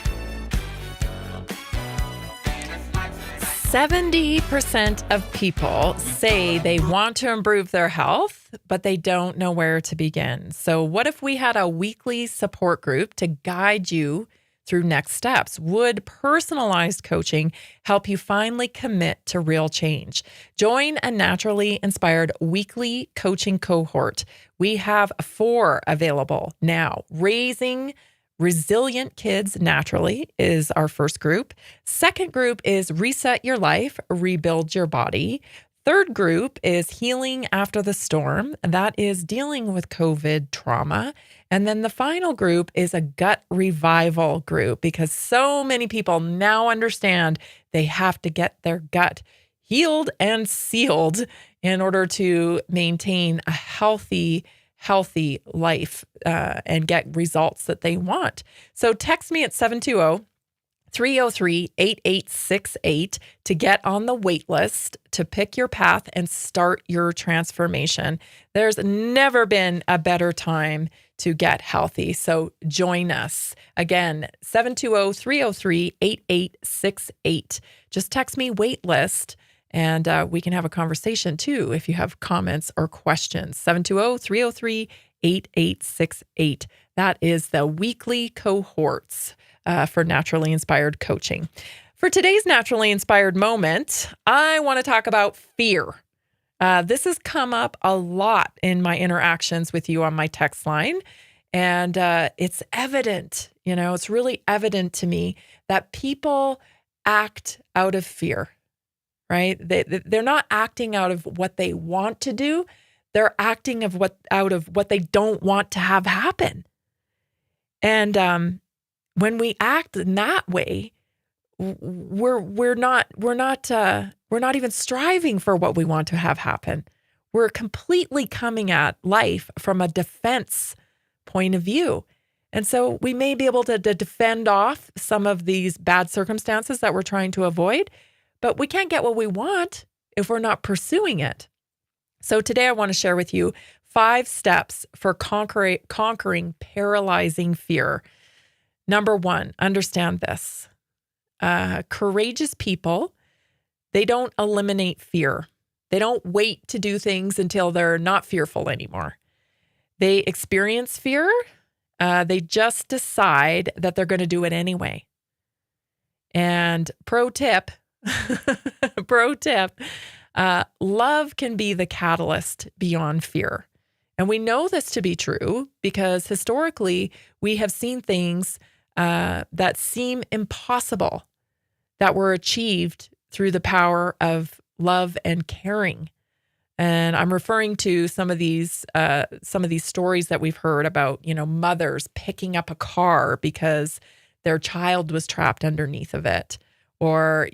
70% of people say they want to improve their health, but they don't know where to begin. So what if we had a weekly support group to guide you through next steps? Would personalized coaching help you finally commit to real change? Join a naturally inspired weekly coaching cohort. We have 4 available now. Raising Resilient Kids Naturally is our first group. Second group is Reset Your Life, Rebuild Your Body. Third group is healing after the storm. That is dealing with COVID trauma. And then the final group is a gut revival group, because so many people now understand they have to get their gut healed and sealed in order to maintain a healthy life and get results that they want. So text me at 720-303-8868 to get on the wait list to pick your path and start your transformation. There's never been a better time to get healthy. So join us. Again, 720-303-8868. Just text me wait list, and we can have a conversation too if you have comments or questions. 720-303-8868. That is the weekly cohorts for Naturally Inspired Coaching. For today's Naturally Inspired moment, I want to talk about fear. This has come up a lot in my interactions with you on my text line. And it's evident, it's really evident to me that people act out of fear, right? They're not acting out of what they want to do. They're acting out of what they don't want to have happen. And when we act in that way, we're not even striving for what we want to have happen. We're completely coming at life from a defense point of view. And so we may be able to defend off some of these bad circumstances that we're trying to avoid, but we can't get what we want if we're not pursuing it. So today I want to share with you 5 steps for conquering paralyzing fear. Number 1, understand this. Courageous people, they don't eliminate fear. They don't wait to do things until they're not fearful anymore. They experience fear. They just decide that they're going to do it anyway. And pro tip, love can be the catalyst beyond fear. And we know this to be true because historically we have seen things that seem impossible that were achieved through the power of love and caring. And I'm referring to some of these stories that we've heard about, mothers picking up a car because their child was trapped underneath of it, or,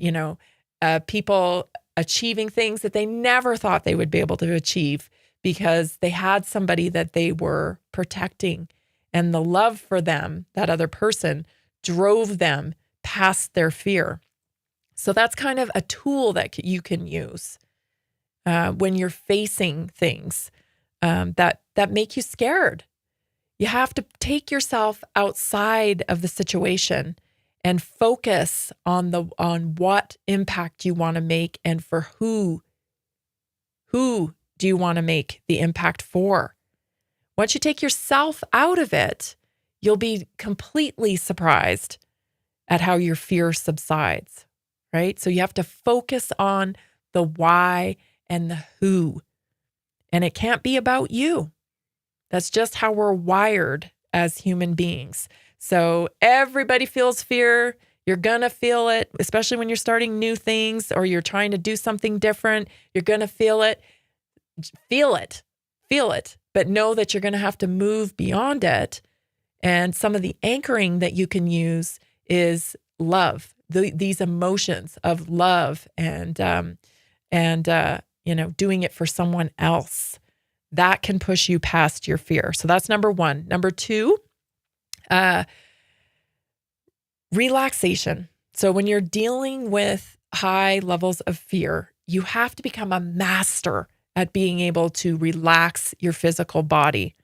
people achieving things that they never thought they would be able to achieve because they had somebody that they were protecting, and the love for them, that other person, drove them past their fear. So that's kind of a tool that you can use when you're facing things that make you scared. You have to take yourself outside of the situation and focus on what impact you want to make and for who do you want to make the impact for. Once you take yourself out of it, you'll be completely surprised at how your fear subsides, right? So you have to focus on the why and the who. And it can't be about you. That's just how we're wired as human beings. So everybody feels fear. You're going to feel it, especially when you're starting new things or you're trying to do something different. You're going to feel it. Feel it. But know that you're going to have to move beyond it. And some of the anchoring that you can use is love, these emotions of love and doing it for someone else. That can push you past your fear. So that's number 1. Number 2, relaxation. So when you're dealing with high levels of fear, you have to become a master at being able to relax your physical body.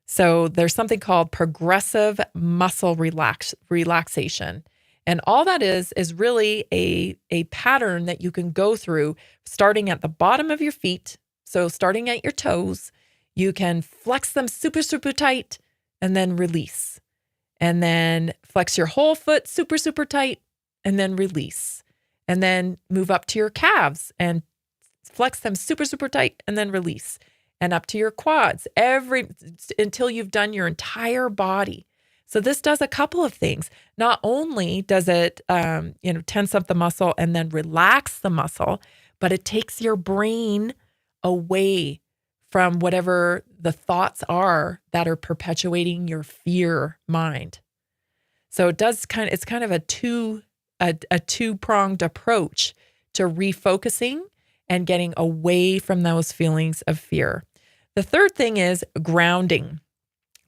So there's something called progressive muscle relaxation. And all that is really a pattern that you can go through starting at the bottom of your feet. So starting at your toes, you can flex them super, super tight and then release. And then flex your whole foot super, super tight and then release. And then move up to your calves and flex them super, super tight and then release. And up to your quads until you've done your entire body. So this does a couple of things. Not only does it, tense up the muscle and then relax the muscle, but it takes your brain away from whatever the thoughts are that are perpetuating your fear mind. So it's kind of a two-pronged approach to refocusing and getting away from those feelings of fear. The third thing is grounding.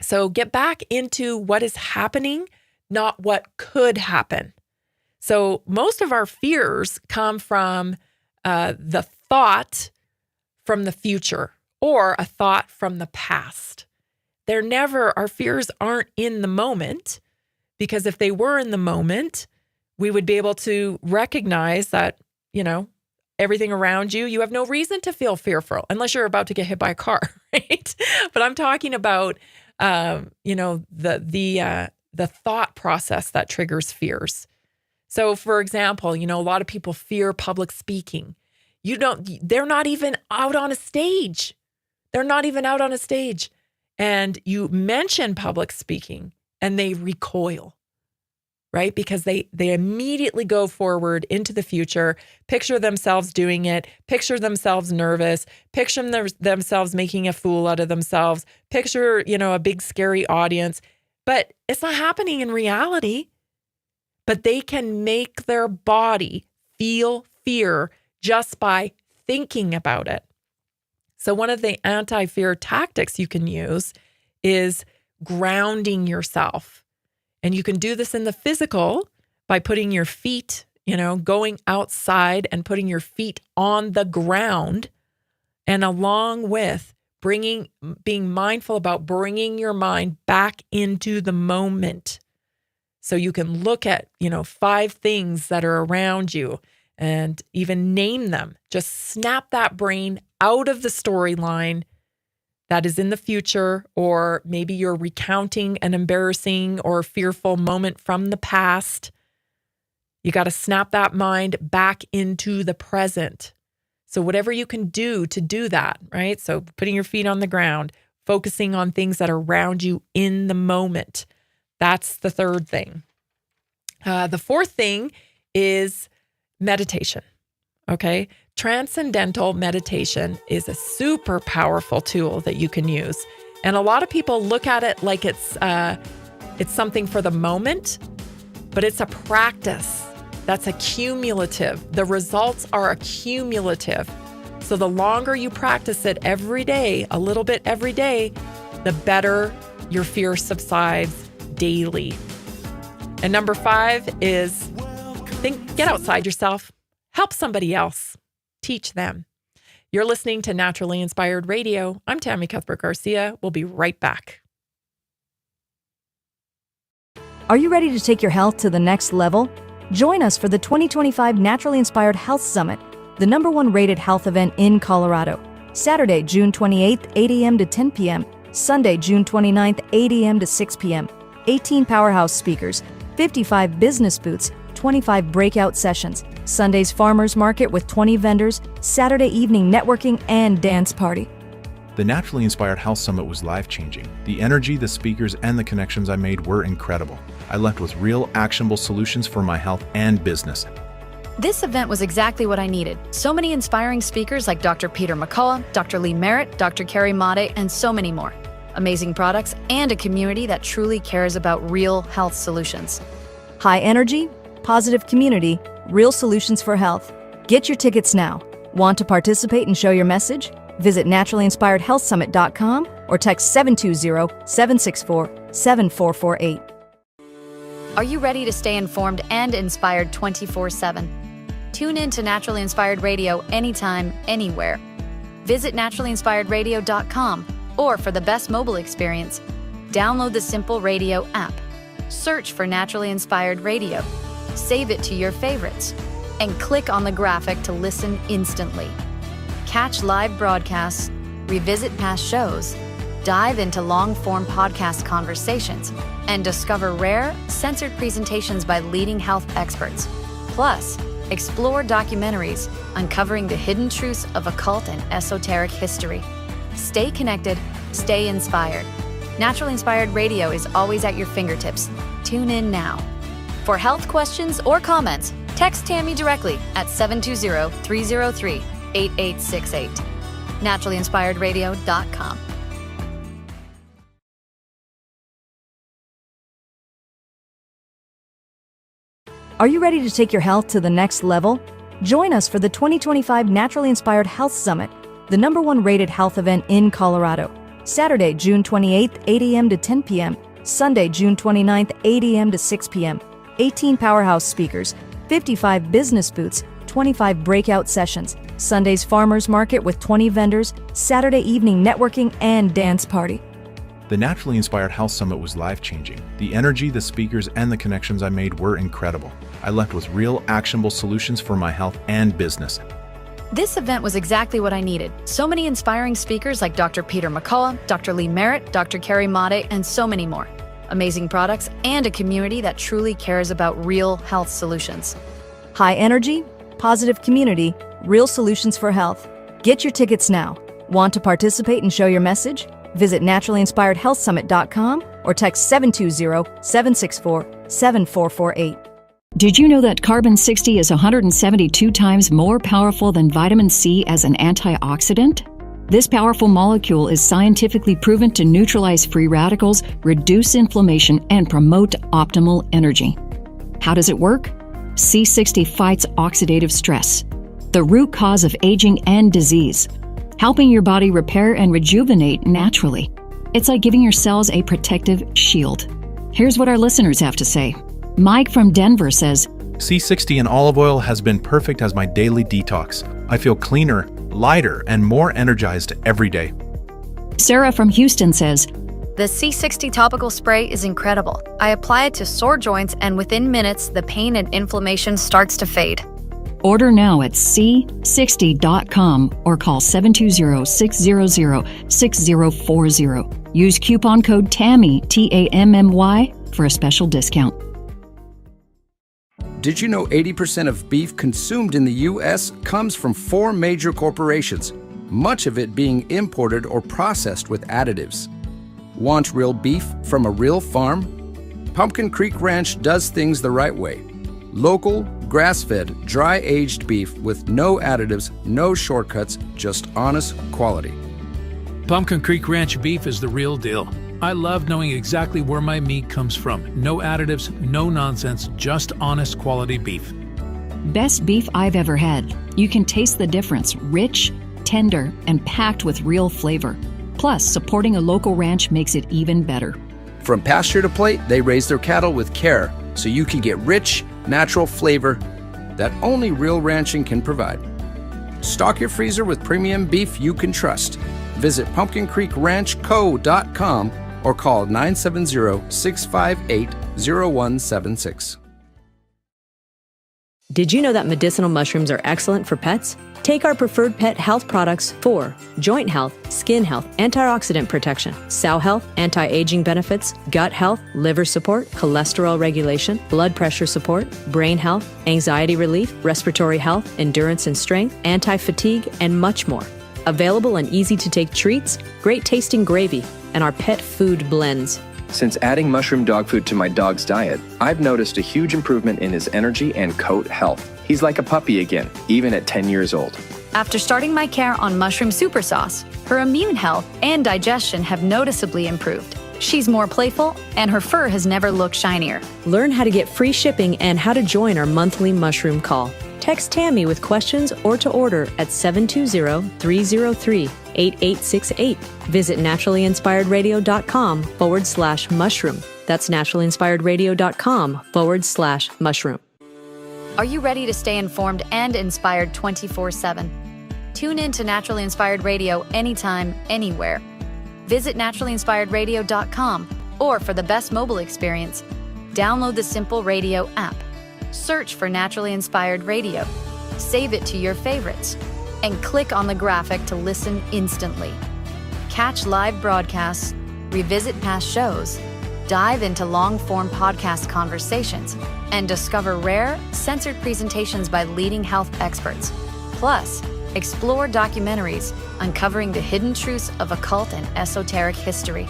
So get back into what is happening, not what could happen. So most of our fears come from the thought from the future or a thought from the past. Our fears aren't in the moment, because if they were in the moment, we would be able to recognize that, everything around you, you have no reason to feel fearful unless you're about to get hit by a car, right? But I'm talking about, the thought process that triggers fears. So for example, a lot of people fear public speaking. They're not even out on a stage. And you mention public speaking and they recoil, right? Because they immediately go forward into the future, picture themselves doing it, picture themselves nervous, picture themselves making a fool out of themselves, picture, a big scary audience. But it's not happening in reality. But they can make their body feel fear just by thinking about it. So one of the anti-fear tactics you can use is grounding yourself. And you can do this in the physical by putting your feet, going outside and putting your feet on the ground, and along with being mindful about bringing your mind back into the moment. So you can look at, 5 things that are around you and even name them. Just snap that brain out of the storyline that is in the future, or maybe you're recounting an embarrassing or fearful moment from the past. You got to snap that mind back into the present. So whatever you can do to do that, right? So putting your feet on the ground, focusing on things that are around you in the moment. That's the third thing. The fourth thing is meditation. Okay. Transcendental meditation is a super powerful tool that you can use. And a lot of people look at it like it's something for the moment, but it's a practice that's accumulative. The results are accumulative. So the longer you practice it every day, a little bit every day, the better your fear subsides daily. And number 5 is get outside yourself, help somebody else, teach them. You're listening to Naturally Inspired Radio. I'm Tammy Cuthbert-Garcia. We'll be right back. Are you ready to take your health to the next level? Join us for the 2025 Naturally Inspired Health Summit, the #1 rated health event in Colorado. Saturday, June 28th, 8 a.m. to 10 p.m. Sunday, June 29th, 8 a.m. to 6 p.m. 18 powerhouse speakers, 55 business booths, 25 breakout sessions, Sunday's farmers market with 20 vendors, Saturday evening networking and dance party. The Naturally Inspired Health Summit was life-changing. The energy, the speakers, and the connections I made were incredible. I left with real, actionable solutions for my health and business. This event was exactly what I needed. So many inspiring speakers like Dr. Peter McCullough, Dr. Lee Merritt, Dr. Carrie Made, and so many more. Amazing products and a community that truly cares about real health solutions. High energy, positive community, real solutions for health. Get your tickets now. Want to participate and show your message? Visit naturallyinspiredhealthsummit.com or text 720-764-7448. Are you ready to stay informed and inspired 24/7? Tune in to Naturally Inspired Radio anytime, anywhere. Visit naturallyinspiredradio.com, or for the best mobile experience, download the Simple Radio app. Search for Naturally Inspired Radio. Save it to your favorites, and click on the graphic to listen instantly. Catch live broadcasts, revisit past shows, dive into long-form podcast conversations, and discover rare, censored presentations by leading health experts. Plus, explore documentaries uncovering the hidden truths of occult and esoteric history. Stay connected, stay inspired. Naturally Inspired Radio is always at your fingertips. Tune in now. For health questions or comments, Text Tammy directly at 720-303-8868. NaturallyInspiredRadio.com. Are you ready to take your health to the next level? Join us for the 2025 Naturally Inspired Health Summit, the #1 rated health event in Colorado. Saturday, June 28th, 8 a.m. to 10 p.m. Sunday, June 29th, 8 a.m. to 6 p.m. 18 powerhouse speakers, 55 business booths, 25 breakout sessions, Sunday's farmers market with 20 vendors, Saturday evening networking and dance party. The Naturally Inspired Health Summit was life-changing. The energy, the speakers, and the connections I made were incredible. I left with real, actionable solutions for my health and business. This event was exactly what I needed. So many inspiring speakers like Dr. Peter McCullough, Dr. Lee Merritt, Dr. Carrie Made, and so many more. Amazing products and a community that truly cares about real health solutions. High energy, positive community, real solutions for health. Get your tickets now. Want to participate and show your message? Visit naturallyinspiredhealthsummit.com or text 720-764-7448. Did you know that carbon-60 is 172 times more powerful than vitamin C as an antioxidant? This powerful molecule is scientifically proven to neutralize free radicals, reduce inflammation, and promote optimal energy. How does it work? C60 fights oxidative stress, the root cause of aging and disease, helping your body repair and rejuvenate naturally. It's like giving your cells a protective shield. Here's what our listeners have to say. Mike from Denver says, C60 and olive oil has been perfect as my daily detox. I feel cleaner, lighter, and more energized every day. Sarah from Houston says, The C60 topical spray is incredible. I apply it to sore joints, and within minutes, the pain and inflammation starts to fade. order now at c60.com or call 720-600-6040. Use coupon code TAMMY, T-A-M-M-Y, for a special discount. Did you know 80% of beef consumed in the U.S. comes from 4 major corporations, much of it being imported or processed with additives? Want real beef from a real farm? Pumpkin Creek Ranch does things the right way. Local, grass-fed, dry-aged beef with no additives, no shortcuts, just honest quality. Pumpkin Creek Ranch beef is the real deal. I love knowing exactly where my meat comes from. No additives, no nonsense, just honest quality beef. Best beef I've ever had. You can taste the difference. Rich, tender, and packed with real flavor. Plus, supporting a local ranch makes it even better. From pasture to plate, they raise their cattle with care, so you can get rich, natural flavor that only real ranching can provide. Stock your freezer with premium beef you can trust. Visit pumpkincreekranchco.com or call 970-658-0176. Did you know that medicinal mushrooms are excellent for pets? Take our preferred pet health products for joint health, skin health, antioxidant protection, cell health, anti-aging benefits, gut health, liver support, cholesterol regulation, blood pressure support, brain health, anxiety relief, respiratory health, endurance and strength, anti-fatigue, and much more. Available in easy-to-take treats, great-tasting gravy, and our pet food blends. Since adding mushroom dog food to my dog's diet, I've noticed a huge improvement in his energy and coat health. He's like a puppy again, even at 10 years old. After starting my care on mushroom super sauce, her immune health and digestion have noticeably improved. She's more playful, and her fur has never looked shinier. Learn how to get free shipping and how to join our monthly mushroom call. Text Tammy with questions or to order at 720-303-8868. Visit naturallyinspiredradio.com/mushroom. That's naturallyinspiredradio.com/mushroom. Are you ready to stay informed and inspired 24/7? Tune in to Naturally Inspired Radio anytime, anywhere. Visit naturallyinspiredradio.com, or for the best mobile experience, download the simple radio app. Search for Naturally Inspired Radio, save it to your favorites, and click on the graphic to listen instantly. Catch live broadcasts, revisit past shows, dive into long-form podcast conversations, and discover rare, censored presentations by leading health experts. Plus, explore documentaries uncovering the hidden truths of occult and esoteric history.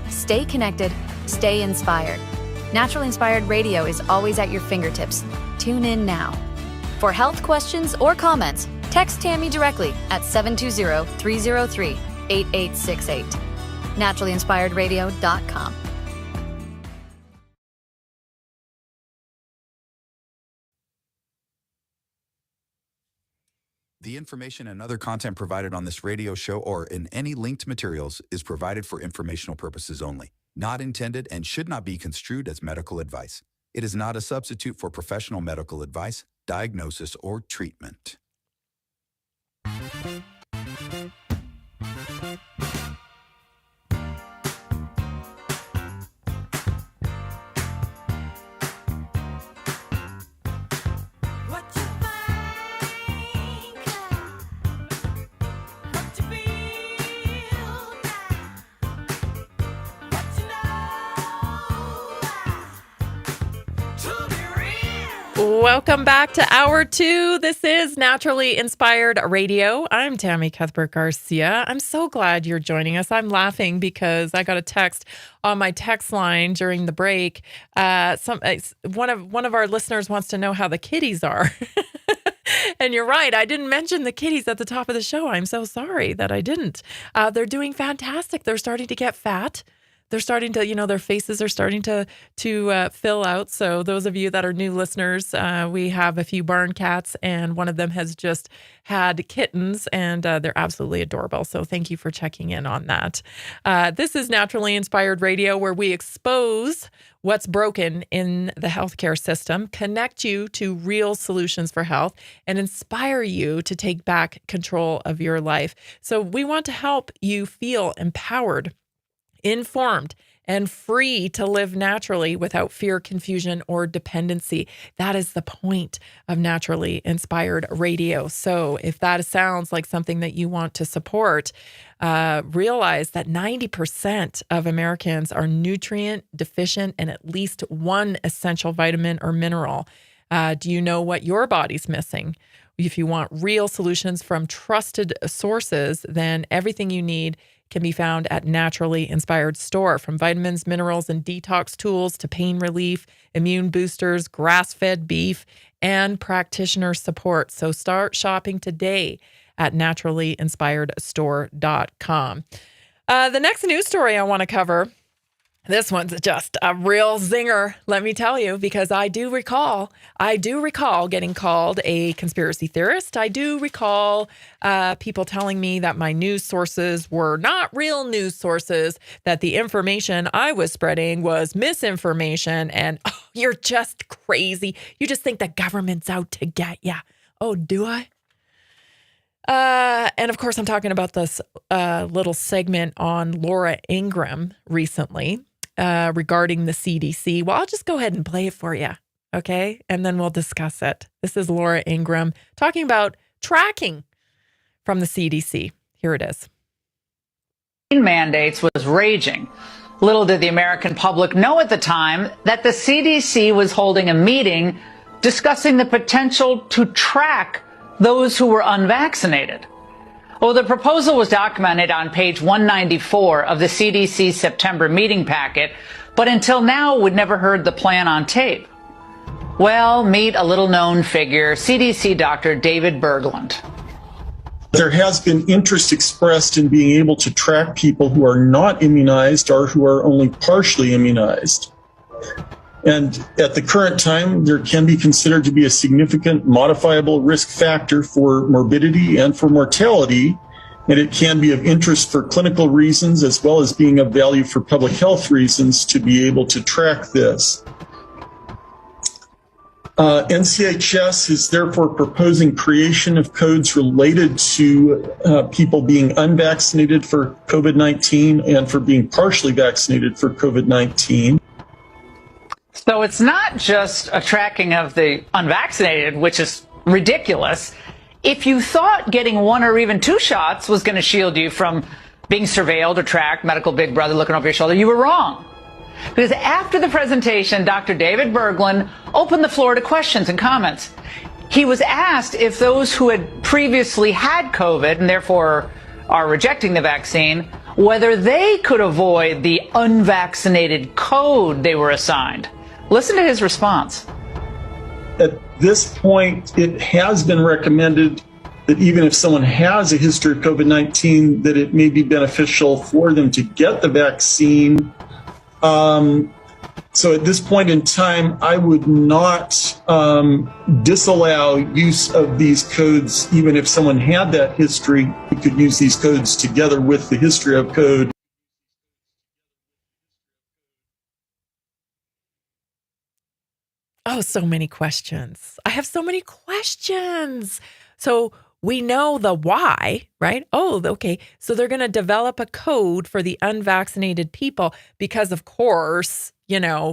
Stay connected, stay inspired. Naturally Inspired Radio is always at your fingertips. Tune in now. For health questions or comments, text Tammy directly at 720-303-8868. NaturallyInspiredRadio.com. The information and other content provided on this radio show or in any linked materials is provided for informational purposes only, not intended and should not be construed as medical advice. It is not a substitute for professional medical advice, diagnosis, or treatment. Welcome back to Hour 2. This is Naturally Inspired Radio. I'm Tammy Cuthbert-Garcia. I'm so glad you're joining us. I'm laughing because I got a text on my text line during the break. One of our listeners wants to know how the kitties are. And you're right. I didn't mention the kitties at the top of the show. I'm so sorry that I didn't. They're doing fantastic. They're starting to get fat. They're starting to, their faces are starting to fill out. So those of you that are new listeners, we have a few barn cats, and one of them has just had kittens, and they're absolutely adorable. So thank you for checking in on that. This is Naturally Inspired Radio, where we expose what's broken in the healthcare system, connect you to real solutions for health, and inspire you to take back control of your life. So we want to help you feel empowered, informed, and free to live naturally without fear, confusion, or dependency. That is the point of Naturally Inspired Radio. So if that sounds like something that you want to support, realize that 90% of Americans are nutrient deficient in at least one essential vitamin or mineral. Do you know what your body's missing? If you want real solutions from trusted sources, then everything you need can be found at Naturally Inspired Store, from vitamins, minerals, and detox tools to pain relief, immune boosters, grass-fed beef, and practitioner support. So start shopping today at naturallyinspiredstore.com. The next news story I want to cover, this one's just a real zinger, let me tell you, because I do recall getting called a conspiracy theorist. I do recall people telling me that my news sources were not real news sources, that the information I was spreading was misinformation, and you're just crazy. You just think the government's out to get you. Oh, do I? And of course, I'm talking about this little segment on Laura Ingraham recently regarding the CDC. Well, I'll just go ahead and play it for you, okay? And then we'll discuss it. This is Laura Ingraham talking about tracking from the CDC. Here it is. Mandates was raging. Little did the American public know at the time that the CDC was holding a meeting discussing the potential to track those who were unvaccinated. Well, the proposal was documented on page 194 of the CDC September meeting packet, but until now we'd never heard the plan on tape. Well, meet a little-known figure, CDC Dr. David Bergland. There has been interest expressed in being able to track people who are not immunized or who are only partially immunized. And at the current time, there can be considered to be a significant modifiable risk factor for morbidity and for mortality, and it can be of interest for clinical reasons as well as being of value for public health reasons to be able to track this. NCHS is therefore proposing creation of codes related to people being unvaccinated for COVID-19 and for being partially vaccinated for COVID-19. So it's not just a tracking of the unvaccinated, which is ridiculous. If you thought getting one or even two shots was going to shield you from being surveilled or tracked, medical big brother looking over your shoulder, you were wrong. Because after the presentation, Dr. David Bergland opened the floor to questions and comments. He was asked if those who had previously had COVID and therefore are rejecting the vaccine, whether they could avoid the unvaccinated code they were assigned. Listen to his response. this point, it has been recommended that even if someone has a history of COVID-19, that it may be beneficial for them to get the vaccine. So at this point in time, I would not disallow use of these codes. Even if someone had that history, we could use these codes together with the history of code. Oh, so many questions. I have so many questions. So we know the why, right? Oh, okay. So they're going to develop a code for the unvaccinated people because, of course,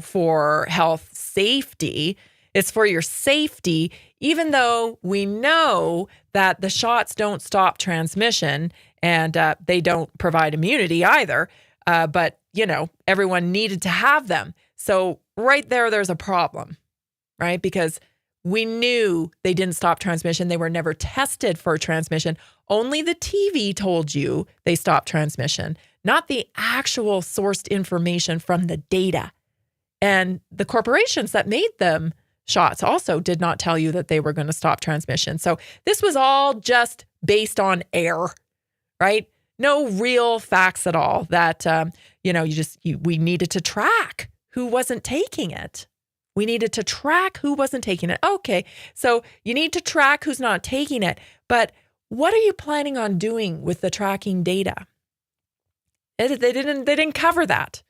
for health safety, it's for your safety, even though we know that the shots don't stop transmission and they don't provide immunity either. But, everyone needed to have them. So right there's a problem, right? Because we knew they didn't stop transmission. They were never tested for transmission. Only the TV told you they stopped transmission, not the actual sourced information from the data. And the corporations that made them shots also did not tell you that they were going to stop transmission. So this was all just based on air, right? No real facts at all that, we needed to track who wasn't taking it. We needed to track who wasn't taking it. Okay, so you need to track who's not taking it. But what are you planning on doing with the tracking data? They didn't cover that.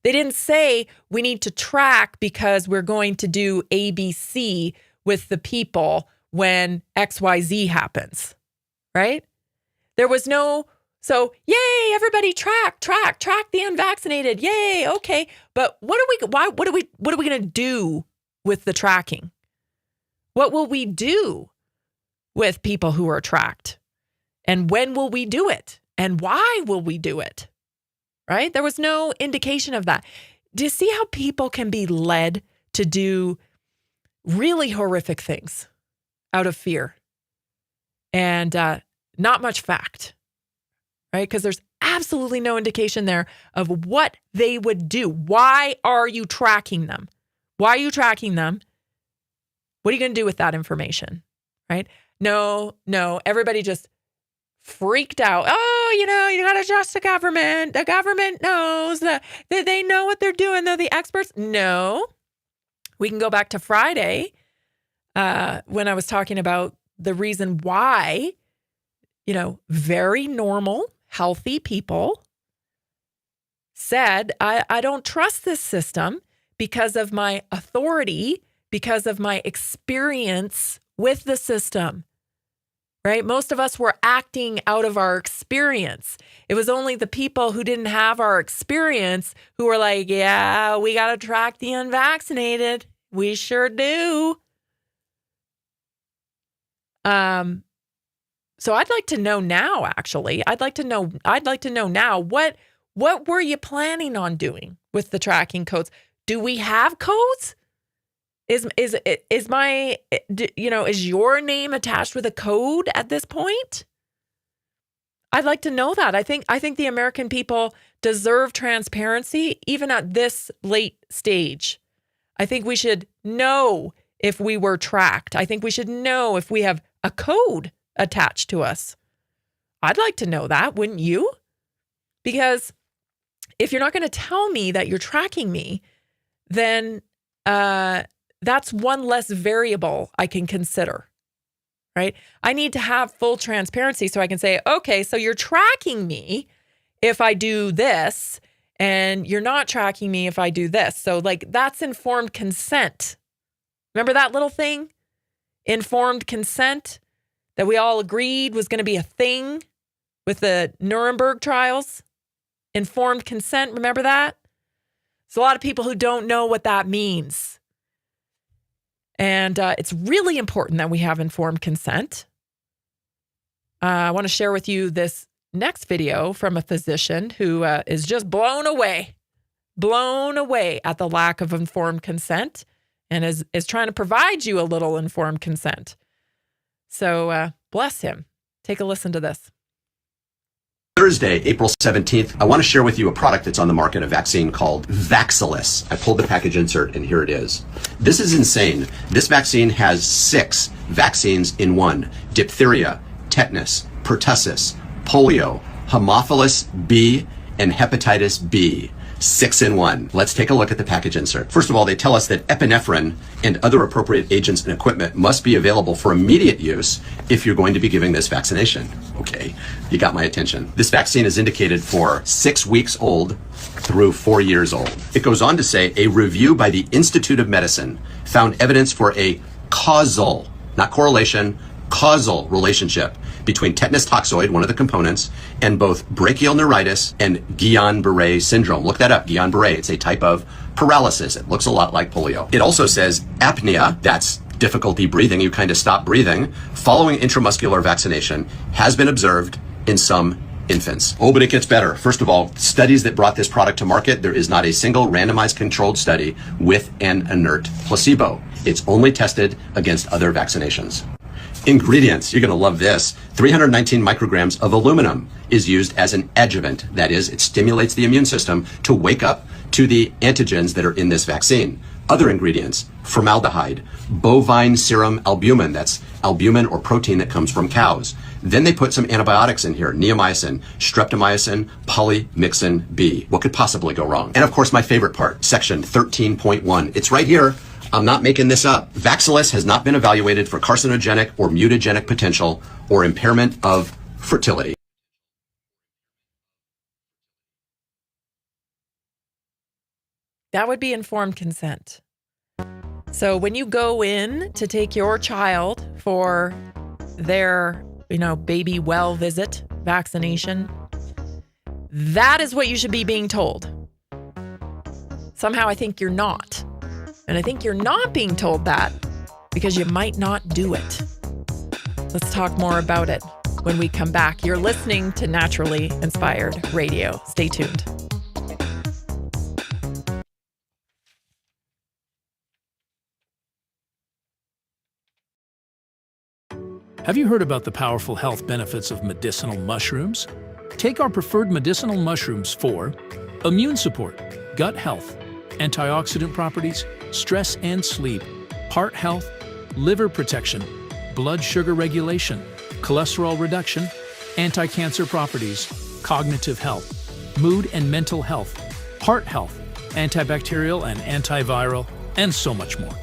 They didn't say we need to track because we're going to do ABC with the people when XYZ happens, right? There was no, so yay, everybody track the unvaccinated. Yay, okay. But what are we going to do with the tracking? What will we do with people who are tracked? And when will we do it? And why will we do it? Right? There was no indication of that. Do you see how people can be led to do really horrific things out of fear and not much fact, right? Because there's absolutely no indication there of what they would do. Why are you tracking them? Why are you tracking them? What are you going to do with that information, right? No, everybody just freaked out. Oh, you got to trust the government. The government knows that they know what they're doing. They're the experts. No, we can go back to Friday when I was talking about the reason why, very normal, healthy people said, I don't trust this system because of my authority, because of my experience with the system. Right? Most of us were acting out of our experience. It was only the people who didn't have our experience who were like, yeah, we got to track the unvaccinated. We sure do. So I'd like to know now, actually. I'd like to know now, what were you planning on doing with the tracking codes? Do we have codes? Is your name attached with a code at this point? I'd like to know that. I think the American people deserve transparency even at this late stage. I think we should know if we were tracked. I think we should know if we have a code attached to us. I'd like to know that, wouldn't you? Because if you're not going to tell me that you're tracking me, then that's one less variable I can consider, right? I need to have full transparency so I can say, okay, so you're tracking me if I do this, and you're not tracking me if I do this. So that's informed consent. Remember that little thing? Informed consent that we all agreed was going to be a thing with the Nuremberg trials? Informed consent, remember that? There's a lot of people who don't know what that means. And it's really important that we have informed consent. I want to share with you this next video from a physician who is just blown away at the lack of informed consent and is trying to provide you a little informed consent. So bless him. Take a listen to this. Thursday, April 17th, I want to share with you a product that's on the market, a vaccine called Vaxxedtracking. I pulled the package insert and here it is. This is insane. This vaccine has 6 vaccines in one: diphtheria, tetanus, pertussis, polio, Haemophilus B, and hepatitis B. 6 in one. Let's take a look at the package insert. First of all, they tell us that epinephrine and other appropriate agents and equipment must be available for immediate use if you're going to be giving this vaccination. Okay, you got my attention. This vaccine is indicated for 6 weeks old through 4 years old. It goes on to say a review by the Institute of Medicine found evidence for a causal, not correlation, causal relationship between tetanus toxoid, one of the components, and both brachial neuritis and Guillain-Barré syndrome. Look that up, Guillain-Barré. It's a type of paralysis. It looks a lot like polio. It also says apnea, that's difficulty breathing, you kind of stop breathing, following intramuscular vaccination has been observed in some infants. Oh, but it gets better. First of all, studies that brought this product to market, there is not a single randomized controlled study with an inert placebo. It's only tested against other vaccinations. Ingredients, you're going to love this. 319 micrograms of aluminum is used as an adjuvant. That is, it stimulates the immune system to wake up to the antigens that are in this vaccine. Other ingredients: formaldehyde, bovine serum albumin, that's albumin or protein that comes from cows. Then they put some antibiotics in here: neomycin, streptomycin, polymyxin B. What could possibly go wrong? And of course, my favorite part, section 13.1. It's right here. I'm not making this up. Vaxxedtracking has not been evaluated for carcinogenic or mutagenic potential or impairment of fertility. That would be informed consent. So when you go in to take your child for their, baby well visit, vaccination, that is what you should be being told. Somehow I think you're not. And I think you're not being told that because you might not do it. Let's talk more about it when we come back. You're listening to Naturally Inspired Radio. Stay tuned. Have you heard about the powerful health benefits of medicinal mushrooms? Take our preferred medicinal mushrooms for immune support, gut health, antioxidant properties, stress and sleep, heart health, liver protection, blood sugar regulation, cholesterol reduction, anti-cancer properties, cognitive health, mood and mental health, heart health, antibacterial and antiviral, and so much more.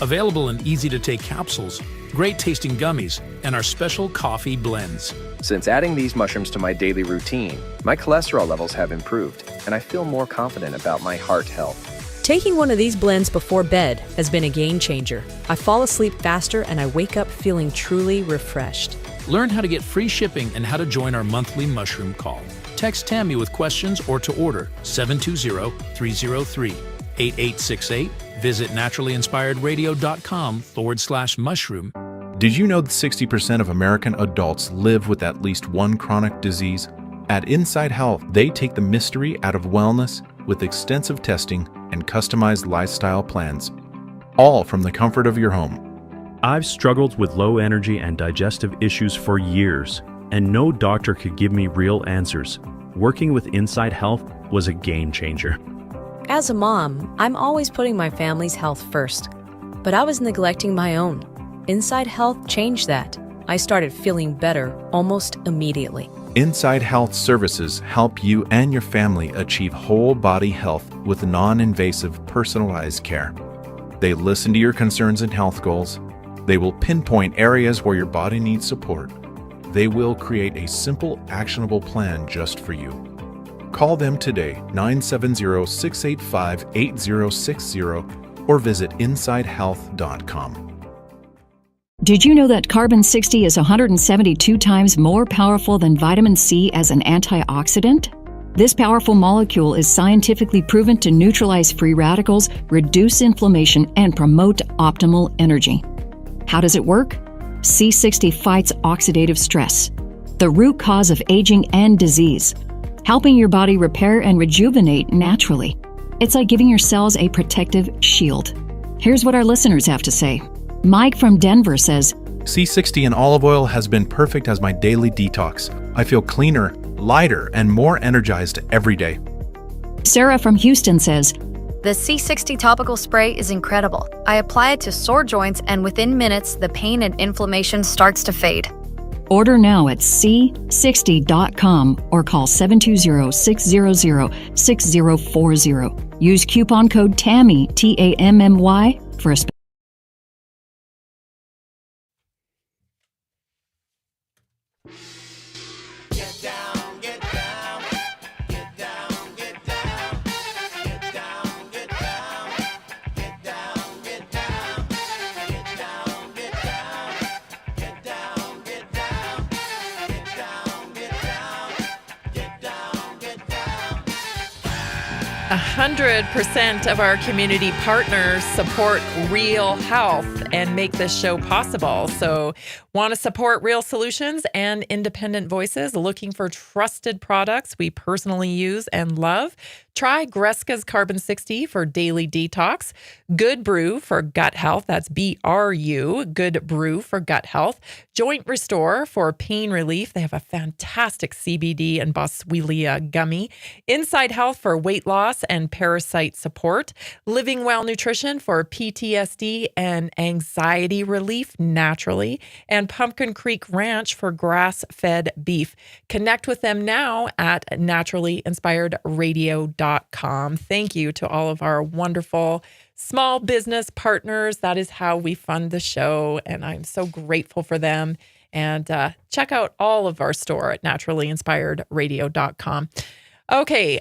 Available in easy-to-take capsules, great-tasting gummies, and our special coffee blends. Since adding these mushrooms to my daily routine, my cholesterol levels have improved, and I feel more confident about my heart health. Taking one of these blends before bed has been a game changer. I fall asleep faster and I wake up feeling truly refreshed. Learn how to get free shipping and how to join our monthly mushroom call. Text Tammy with questions or to order 720-303-8868. Visit naturallyinspiredradio.com/mushroom. Did you know that 60% of American adults live with at least one chronic disease? At Inside Health, they take the mystery out of wellness with extensive testing and customized lifestyle plans, all from the comfort of your home. I've struggled with low energy and digestive issues for years, and no doctor could give me real answers. Working with Inside Health was a game changer. As a mom, I'm always putting my family's health first, but I was neglecting my own. Inside Health changed that. I started feeling better almost immediately. Inside Health services help you and your family achieve whole body health with non-invasive personalized care. They listen to your concerns and health goals. They will pinpoint areas where your body needs support. They will create a simple, actionable plan just for you. Call them today, 970-685-8060, or visit InsideHealth.com. Did you know that carbon-60 is 172 times more powerful than vitamin C as an antioxidant? This powerful molecule is scientifically proven to neutralize free radicals, reduce inflammation, and promote optimal energy. How does it work? C60 fights oxidative stress, the root cause of aging and disease, helping your body repair and rejuvenate naturally. It's like giving your cells a protective shield. Here's what our listeners have to say. Mike from Denver says, C60 in olive oil has been perfect as my daily detox. I feel cleaner, lighter, and more energized every day. Sarah from Houston says, The C60 topical spray is incredible. I apply it to sore joints, and within minutes, the pain and inflammation starts to fade. order now at c60.com or call 720-600-6040. Use coupon code TAMMY, TAMMY, for a A 100% of our community partners support Real Health and make this show possible. So, want to support Real Solutions and independent voices looking for trusted products we personally use and love? Try Greska's Carbon 60 for daily detox, Good Brew for gut health, that's BRU, Good Brew for gut health, Joint Restore for pain relief, they have a fantastic CBD and Boswellia gummy, Inside Health for weight loss and parasite support, Living Well Nutrition for PTSD and anxiety relief naturally, and Pumpkin Creek Ranch for grass-fed beef. Connect with them now at naturallyinspiredradio.com. Thank you to all of our wonderful small business partners. That is how we fund the show, and I'm so grateful for them. And check out all of our store at naturallyinspiredradio.com. Okay,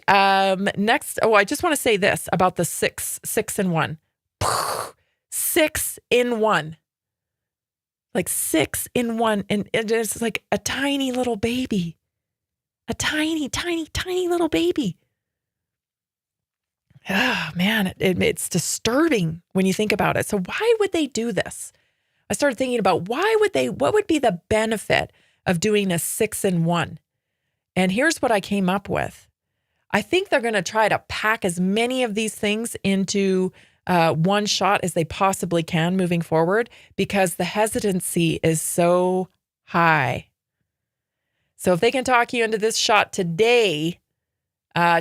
next. Oh, I just want to say this about the 6-in-1. 6-in-1. Like 6-in-1. And it's like a tiny little baby. A tiny, tiny, tiny little baby. Oh, man, it's disturbing when you think about it. So why would they do this? I started thinking about what would be the benefit of doing a 6-in-1? And here's what I came up with. I think they're going to try to pack as many of these things into one shot as they possibly can moving forward because the hesitancy is so high. So if they can talk you into this shot today,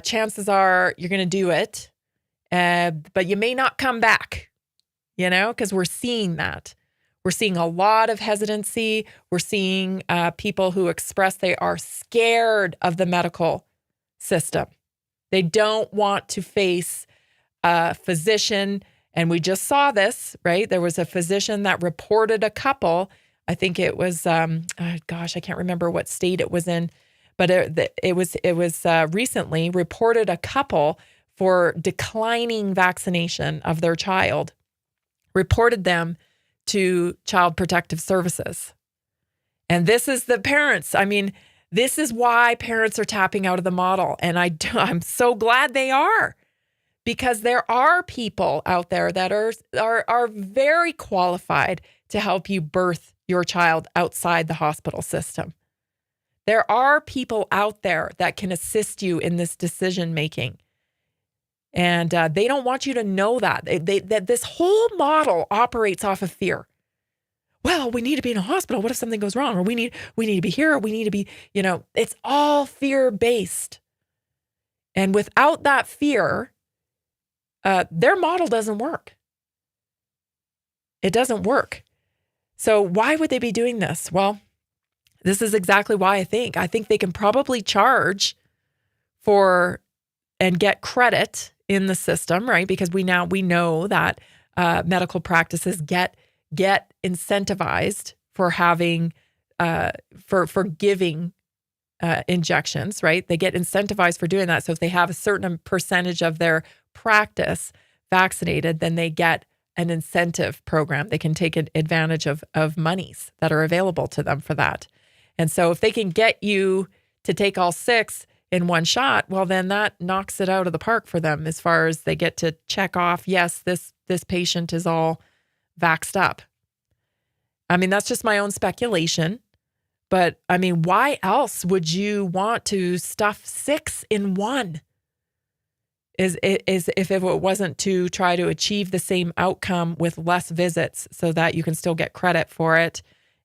chances are you're going to do it, but you may not come back, because we're seeing that. We're seeing a lot of hesitancy. We're seeing people who express they are scared of the medical system. They don't want to face a physician. And we just saw this, right? There was a physician that reported a couple. I think it was, I can't remember what state it was in, but it was recently reported a couple for declining vaccination of their child, reported them to Child Protective Services. And this is the parents. I mean, this is why parents are tapping out of the model. And I'm so glad they are, because there are people out there that are very qualified to help you birth your child outside the hospital system. There are people out there that can assist you in this decision making. And they don't want you to know that. That this whole model operates off of fear. Well, we need to be in a hospital. What if something goes wrong? Or we need to be here. Or we need to be, it's all fear-based. And without that fear, their model doesn't work. It doesn't work. So why would they be doing this? Well, this is exactly why I think they can probably charge for and get credit in the system, right? Because we know that medical practices get incentivized for having for giving injections, right? They get incentivized for doing that. So if they have a certain percentage of their practice vaccinated, then they get an incentive program. They can take advantage of monies that are available to them for that. And so if they can get you to take all 6 in one shot, well, then that knocks it out of the park for them as far as they get to check off, yes, this patient is all vaxxed up. I mean, that's just my own speculation. But I mean, why else would you want to stuff 6 in one? Is if it wasn't to try to achieve the same outcome with less visits so that you can still get credit for it.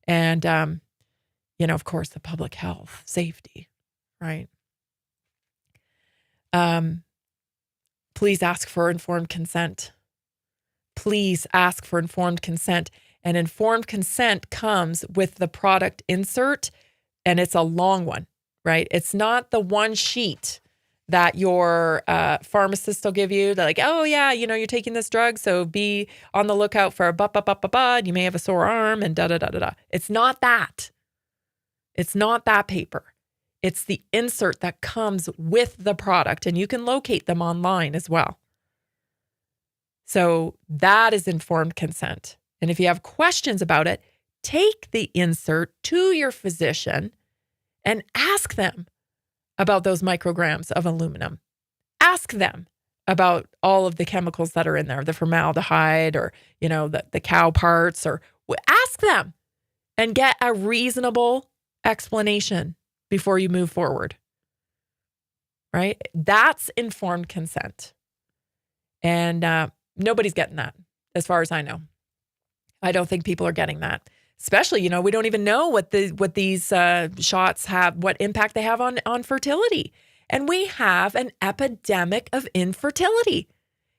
And, of course, the public health, safety, right? Please ask for informed consent. Please ask for informed consent. And informed consent comes with the product insert, and it's a long one, right? It's not the one sheet that your pharmacist will give you. They're like, oh yeah, you're taking this drug, so be on the lookout for a you may have a sore arm and da-da-da-da-da. It's not that. It's not that paper. It's the insert that comes with the product, and you can locate them online as well. So that is informed consent. And if you have questions about it, take the insert to your physician and ask them about those micrograms of aluminum. Ask them about all of the chemicals that are in there, the formaldehyde or, the cow parts, or ask them and get a reasonable explanation before you move forward, right? That's informed consent. And nobody's getting that, as far as I know. I don't think people are getting that. Especially, we don't even know what these shots have, what impact they have on fertility. And we have an epidemic of infertility.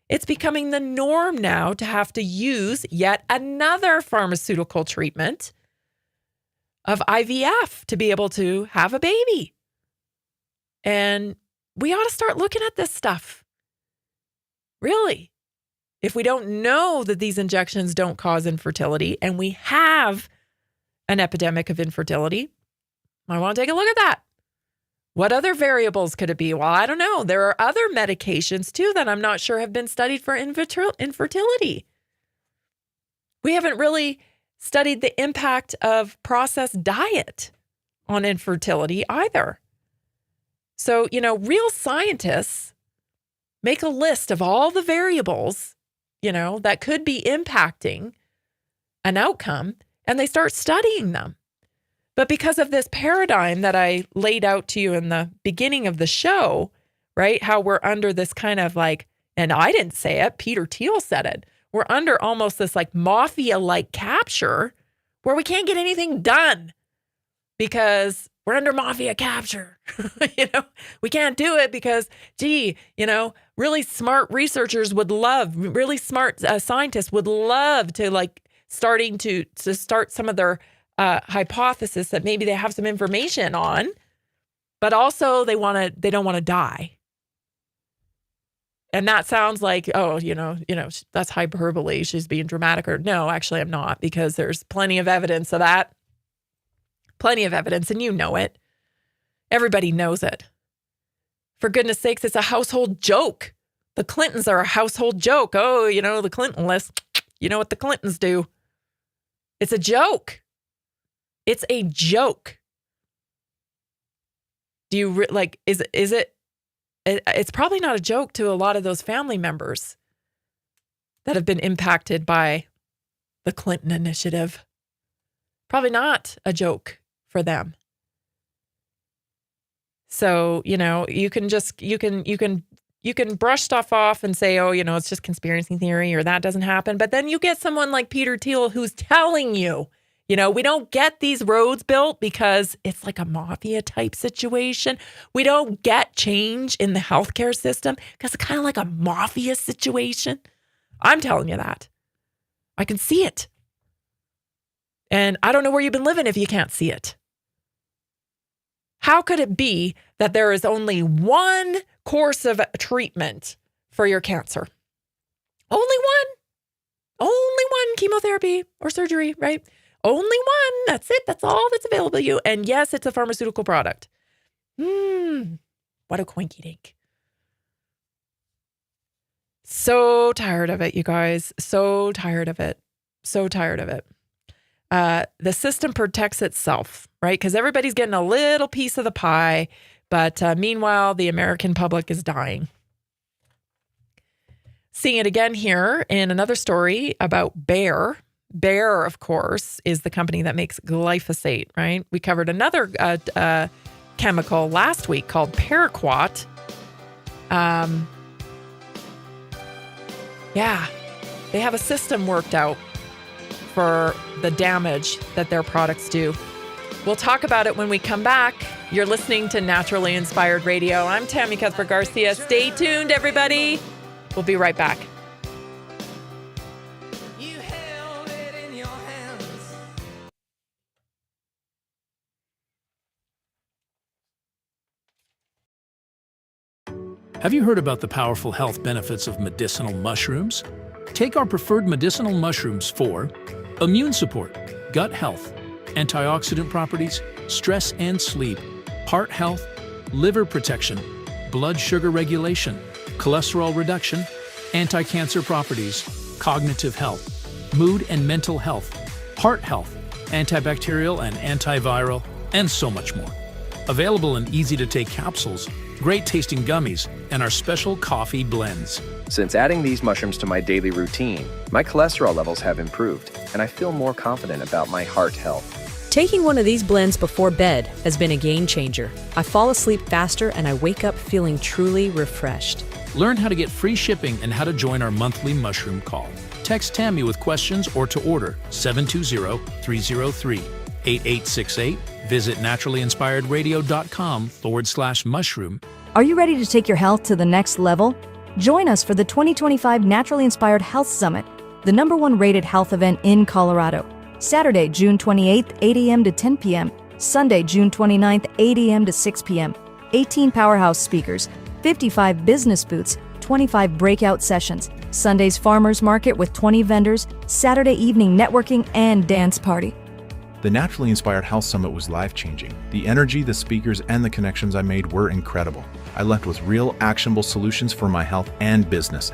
It's becoming the norm now to have to use yet another pharmaceutical treatment of IVF to be able to have a baby. And we ought to start looking at this stuff. Really. If we don't know that these injections don't cause infertility and we have an epidemic of infertility, I want to take a look at that. What other variables could it be? Well, I don't know. There are other medications too that I'm not sure have been studied for infertility. We haven't really studied the impact of processed diet on infertility either. So, real scientists make a list of all the variables that could be impacting an outcome, and they start studying them. But because of this paradigm that I laid out to you in the beginning of the show, right, how we're under this kind of and I didn't say it, Peter Thiel said it, we're under almost this mafia-like capture where we can't get anything done because we're under mafia capture. We can't do it because, really smart researchers would love, really smart scientists would love to starting to start some of their hypothesis that maybe they have some information on, but also they don't want to die. And that sounds like, that's hyperbole. She's being dramatic. Or no, actually I'm not, because there's plenty of evidence of that. Plenty of evidence, and you know it. Everybody knows it. For goodness sakes, it's a household joke. The Clintons are a household joke. Oh, the Clinton list. You know what the Clintons do. It's a joke. It's a joke. Do you is it? It's probably not a joke to a lot of those family members that have been impacted by the Clinton initiative. Probably not a joke for them. So, you can brush stuff off and say, oh, it's just conspiracy theory or that doesn't happen. But then you get someone like Peter Thiel who's telling you, we don't get these roads built because it's like a mafia type situation. We don't get change in the healthcare system because it's kind of like a mafia situation. I'm telling you that. I can see it. And I don't know where you've been living if you can't see it. How could it be that there is only one course of treatment for your cancer? Only one. Only one chemotherapy or surgery, right? Only one. That's it. That's all that's available to you. And yes, it's a pharmaceutical product. What a coinky dink. So tired of it, you guys. So tired of it. So tired of it. The system protects itself, right? Because everybody's getting a little piece of the pie, but meanwhile, the American public is dying. Seeing it again here in another story about Bayer. Bayer, of course, is the company that makes glyphosate, right? We covered another chemical last week called paraquat. They have a system worked out for the damage that their products do. We'll talk about it when we come back. You're listening to Naturally Inspired Radio. I'm Tammy Cuthbert-Garcia. Stay tuned, everybody. We'll be right back. Have you heard about the powerful health benefits of medicinal mushrooms? Take our preferred medicinal mushrooms for immune support, gut health, antioxidant properties, stress and sleep, heart health, liver protection, blood sugar regulation, cholesterol reduction, anti-cancer properties, cognitive health, mood and mental health, heart health, antibacterial and antiviral, and so much more. Available in easy-to-take capsules, great-tasting gummies, and our special coffee blends. Since adding these mushrooms to my daily routine, my cholesterol levels have improved, and I feel more confident about my heart health. Taking one of these blends before bed has been a game changer. I fall asleep faster and I wake up feeling truly refreshed. Learn how to get free shipping and how to join our monthly mushroom call. Text Tammy with questions or to order 720-303-8868. Visit naturallyinspiredradio.com/mushroom. Are you ready to take your health to the next level? Join us for the 2025 Naturally Inspired Health Summit, the #1 rated health event in Colorado. Saturday, June 28th, 8 a.m. to 10 p.m. Sunday, June 29th, 8 a.m. to 6 p.m. 18 powerhouse speakers, 55 business booths, 25 breakout sessions, Sunday's farmers market with 20 vendors, Saturday evening networking and dance party. The Naturally Inspired Health Summit was life-changing. The energy, the speakers, and the connections I made were incredible. I left with real, actionable solutions for my health and business.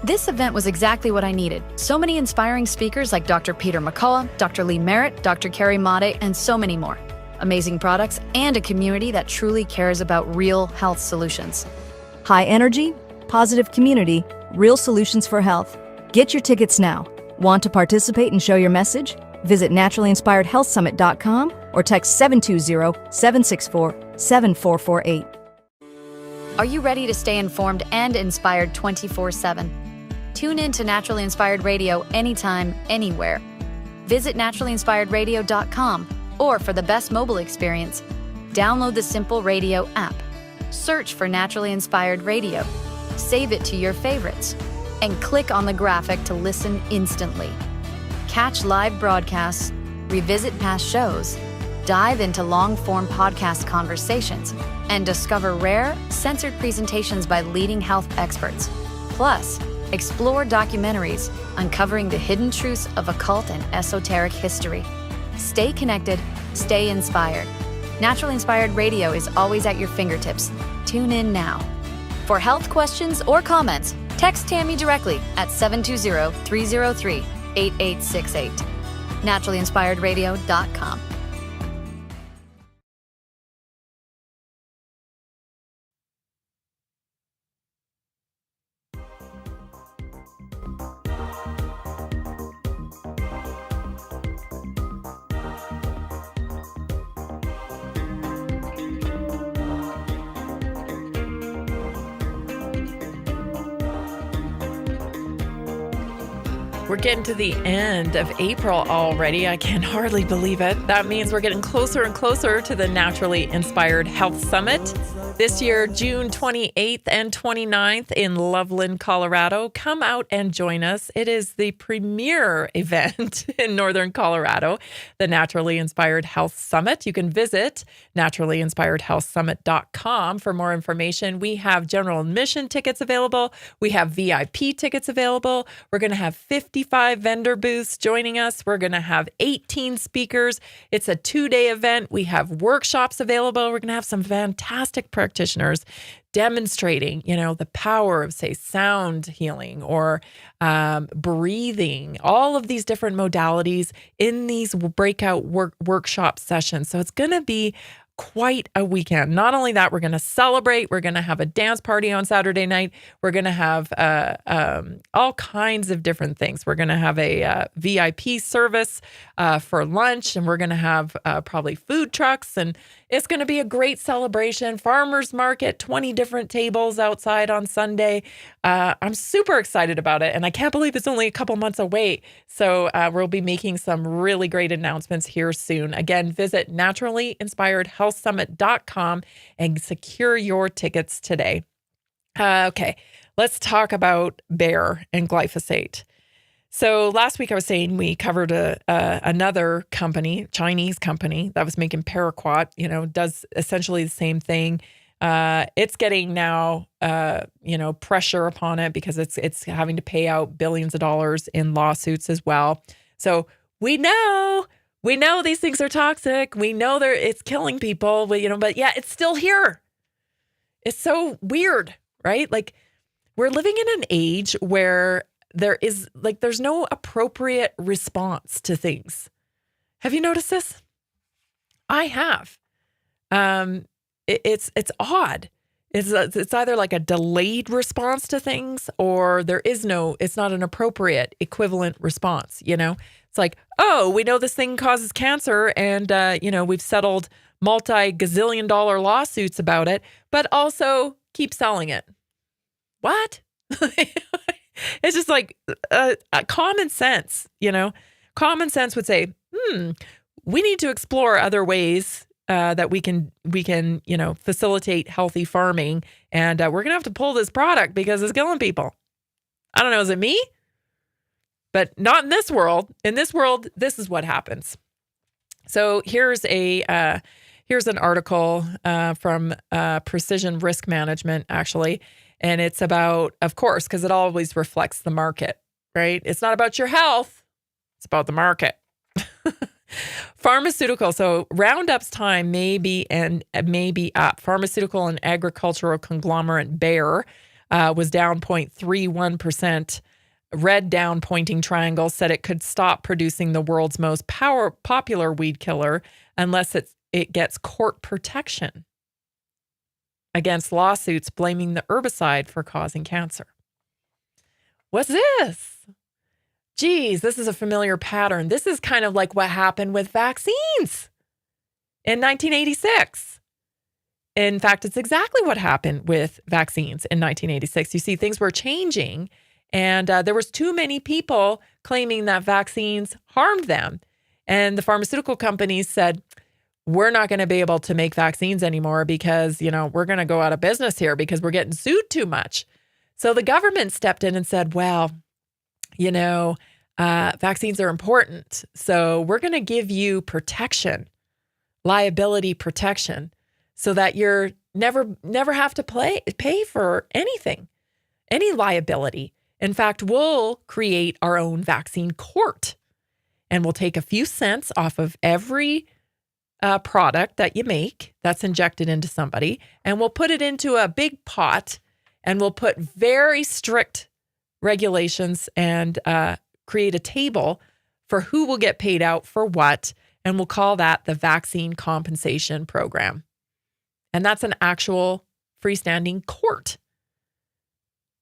This event was exactly what I needed. So many inspiring speakers like Dr. Peter McCullough, Dr. Lee Merritt, Dr. Carrie Made, and so many more. Amazing products and a community that truly cares about real health solutions. High energy, positive community, real solutions for health. Get your tickets now. Want to participate and show your message? Visit naturallyinspiredhealthsummit.com or text 720-764-7448. Are you ready to stay informed and inspired 24/7? Tune in to Naturally Inspired Radio anytime, anywhere. Visit naturallyinspiredradio.com or for the best mobile experience, download the Simple Radio app. Search for Naturally Inspired Radio. Save it to your favorites and click on the graphic to listen instantly. Catch live broadcasts, revisit past shows, dive into long-form podcast conversations, and discover rare, censored presentations by leading health experts. Plus, explore documentaries uncovering the hidden truths of occult and esoteric history. Stay connected, stay inspired. Naturally Inspired Radio is always at your fingertips. Tune in now. For health questions or comments, text Tammy directly at 720-303-8868. naturallyinspiredradio.com. We're getting to the end of April already. I can hardly believe it. That means we're getting closer and closer to the Naturally Inspired Health Summit. This year, June 28th and 29th in Loveland, Colorado. Come out and join us. It is the premier event in Northern Colorado, the Naturally Inspired Health Summit. You can visit naturallyinspiredhealthsummit.com for more information. We have general admission tickets available. We have VIP tickets available. We're going to have 55 vendor booths joining us. We're going to have 18 speakers. It's a 2-day event. We have workshops available. We're going to have some fantastic practitioners demonstrating, the power of, say, sound healing or breathing, all of these different modalities in these breakout workshop sessions. So it's going to be quite a weekend. Not only that, we're going to celebrate. We're going to have a dance party on Saturday night. We're going to have all kinds of different things. We're going to have a VIP service for lunch, and we're going to have probably food trucks, and it's going to be a great celebration. Farmers market, 20 different tables outside on Sunday. I'm super excited about it, and I can't believe it's only a couple months away. So we'll be making some really great announcements here soon. Again, visit naturallyinspiredhealthsummit.com and secure your tickets today. Okay, let's talk about Bayer and glyphosate. So last week I was saying we covered another company, Chinese company that was making paraquat, does essentially the same thing. It's getting now, pressure upon it because it's having to pay out billions of dollars in lawsuits as well. So we know these things are toxic. We know it's killing people, but yeah, it's still here. It's so weird, right? Like we're living in an age where there's no appropriate response to things. Have you noticed this? I have. It's odd. It's either like a delayed response to things or it's not an appropriate equivalent response. It's like, oh, we know this thing causes cancer and, we've settled multi-gazillion dollar lawsuits about it, but also keep selling it. What? It's just like common sense, Common sense would say, we need to explore other ways that we can facilitate healthy farming, and we're gonna have to pull this product because it's killing people. I don't know, is it me? But not in this world. In this world, this is what happens. So here's an article from Precision Risk Management, actually. And it's about, of course, because it always reflects the market, right? It's not about your health. It's about the market. Pharmaceutical. So Roundup's time may be up. Pharmaceutical and agricultural conglomerate Bayer was down 0.31%. Red down pointing triangle said it could stop producing the world's most popular weed killer unless it gets court protection against lawsuits blaming the herbicide for causing cancer. What's this? Geez, this is a familiar pattern. This is kind of like what happened with vaccines in 1986. In fact, it's exactly what happened with vaccines in 1986. You see, things were changing, and there was too many people claiming that vaccines harmed them. And the pharmaceutical companies said, we're not going to be able to make vaccines anymore because, we're going to go out of business here because we're getting sued too much. So the government stepped in and said, well, vaccines are important. So we're going to give you protection, liability protection, so that you're never have to pay for anything, any liability. In fact, we'll create our own vaccine court, and we'll take a few cents off of every product that you make that's injected into somebody, and we'll put it into a big pot, and we'll put very strict regulations and create a table for who will get paid out for what, and we'll call that the Vaccine Compensation Program. And that's an actual freestanding court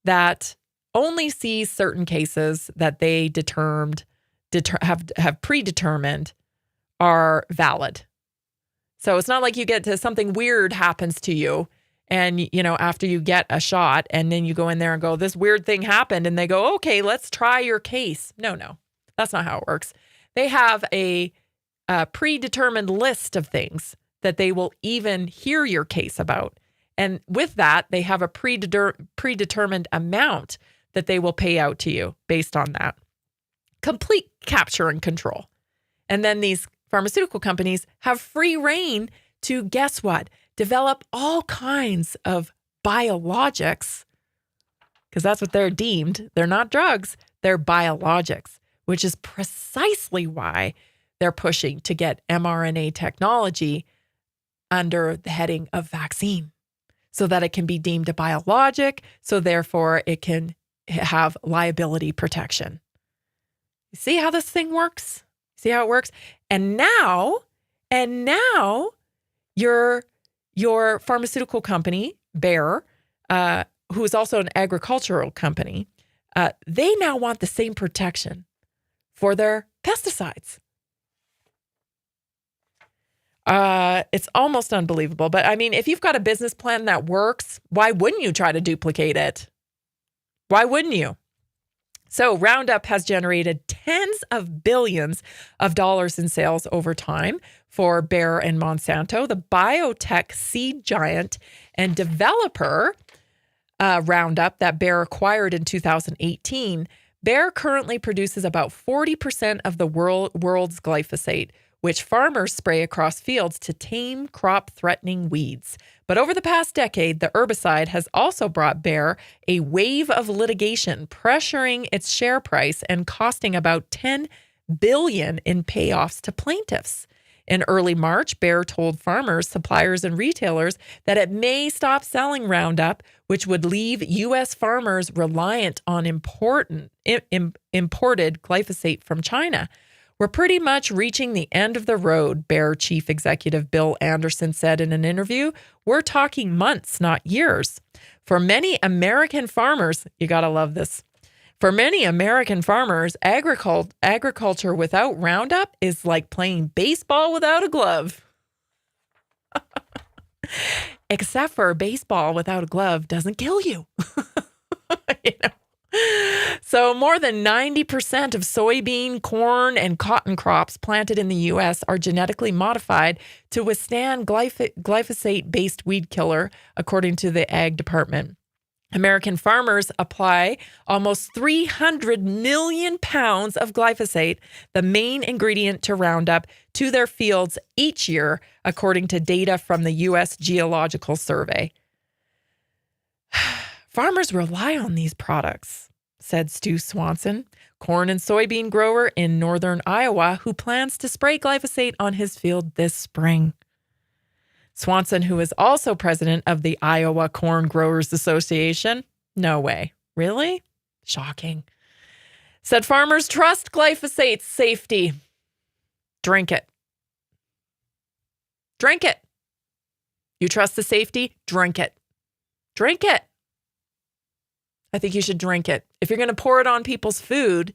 that only sees certain cases that they have predetermined are valid. So it's not like you get to something weird happens to you and, after you get a shot and then you go in there and go, this weird thing happened. And they go, okay, let's try your case. No, that's not how it works. They have a predetermined list of things that they will even hear your case about. And with that, they have a predetermined amount that they will pay out to you based on that. Complete capture and control. And then these pharmaceutical companies have free reign to, guess what? Develop all kinds of biologics, because that's what they're deemed. They're not drugs, they're biologics, which is precisely why they're pushing to get mRNA technology under the heading of vaccine, so that it can be deemed a biologic, so therefore it can have liability protection. You see how this thing works? See how it works? And now your pharmaceutical company, Bayer, who is also an agricultural company, they now want the same protection for their pesticides. It's almost unbelievable. But I mean, if you've got a business plan that works, why wouldn't you try to duplicate it? Why wouldn't you? So Roundup has generated tens of billions of dollars in sales over time for Bayer and Monsanto. The biotech seed giant and developer Roundup that Bayer acquired in 2018, Bayer currently produces about 40% of the world's glyphosate, which farmers spray across fields to tame crop-threatening weeds. But over the past decade, the herbicide has also brought Bayer a wave of litigation, pressuring its share price and costing about $10 billion in payoffs to plaintiffs. In early March, Bayer told farmers, suppliers, and retailers that it may stop selling Roundup, which would leave U.S. farmers reliant on imported glyphosate from China. We're pretty much reaching the end of the road, Bayer Chief Executive Bill Anderson said in an interview. We're talking months, not years. For many American farmers, you got to love this. For many American farmers, agriculture without Roundup is like playing baseball without a glove. Except for baseball without a glove doesn't kill you. You know? So more than 90% of soybean, corn, and cotton crops planted in the U.S. are genetically modified to withstand glyphosate-based weed killer, according to the Ag Department. American farmers apply almost 300 million pounds of glyphosate, the main ingredient to Roundup, to their fields each year, according to data from the U.S. Geological Survey. Farmers rely on these products, said Stu Swanson, corn and soybean grower in northern Iowa, who plans to spray glyphosate on his field this spring. Swanson, who is also president of the Iowa Corn Growers Association, no way, really? Shocking. Said farmers trust glyphosate's safety. Drink it. Drink it. You trust the safety? Drink it. Drink it. I think you should drink it. If you're going to pour it on people's food,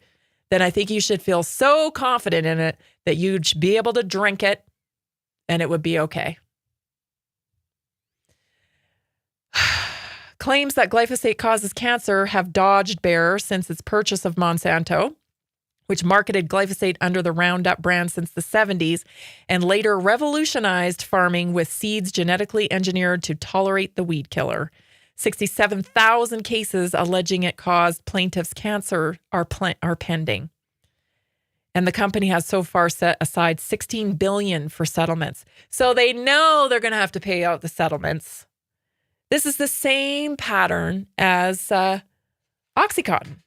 then I think you should feel so confident in it that you'd be able to drink it and it would be okay. Claims that glyphosate causes cancer have dodged Bayer since its purchase of Monsanto, which marketed glyphosate under the Roundup brand since the 70s and later revolutionized farming with seeds genetically engineered to tolerate the weed killer. 67,000 cases alleging it caused plaintiffs' cancer are pending. And the company has so far set aside $16 billion for settlements. So they know they're going to have to pay out the settlements. This is the same pattern as OxyContin,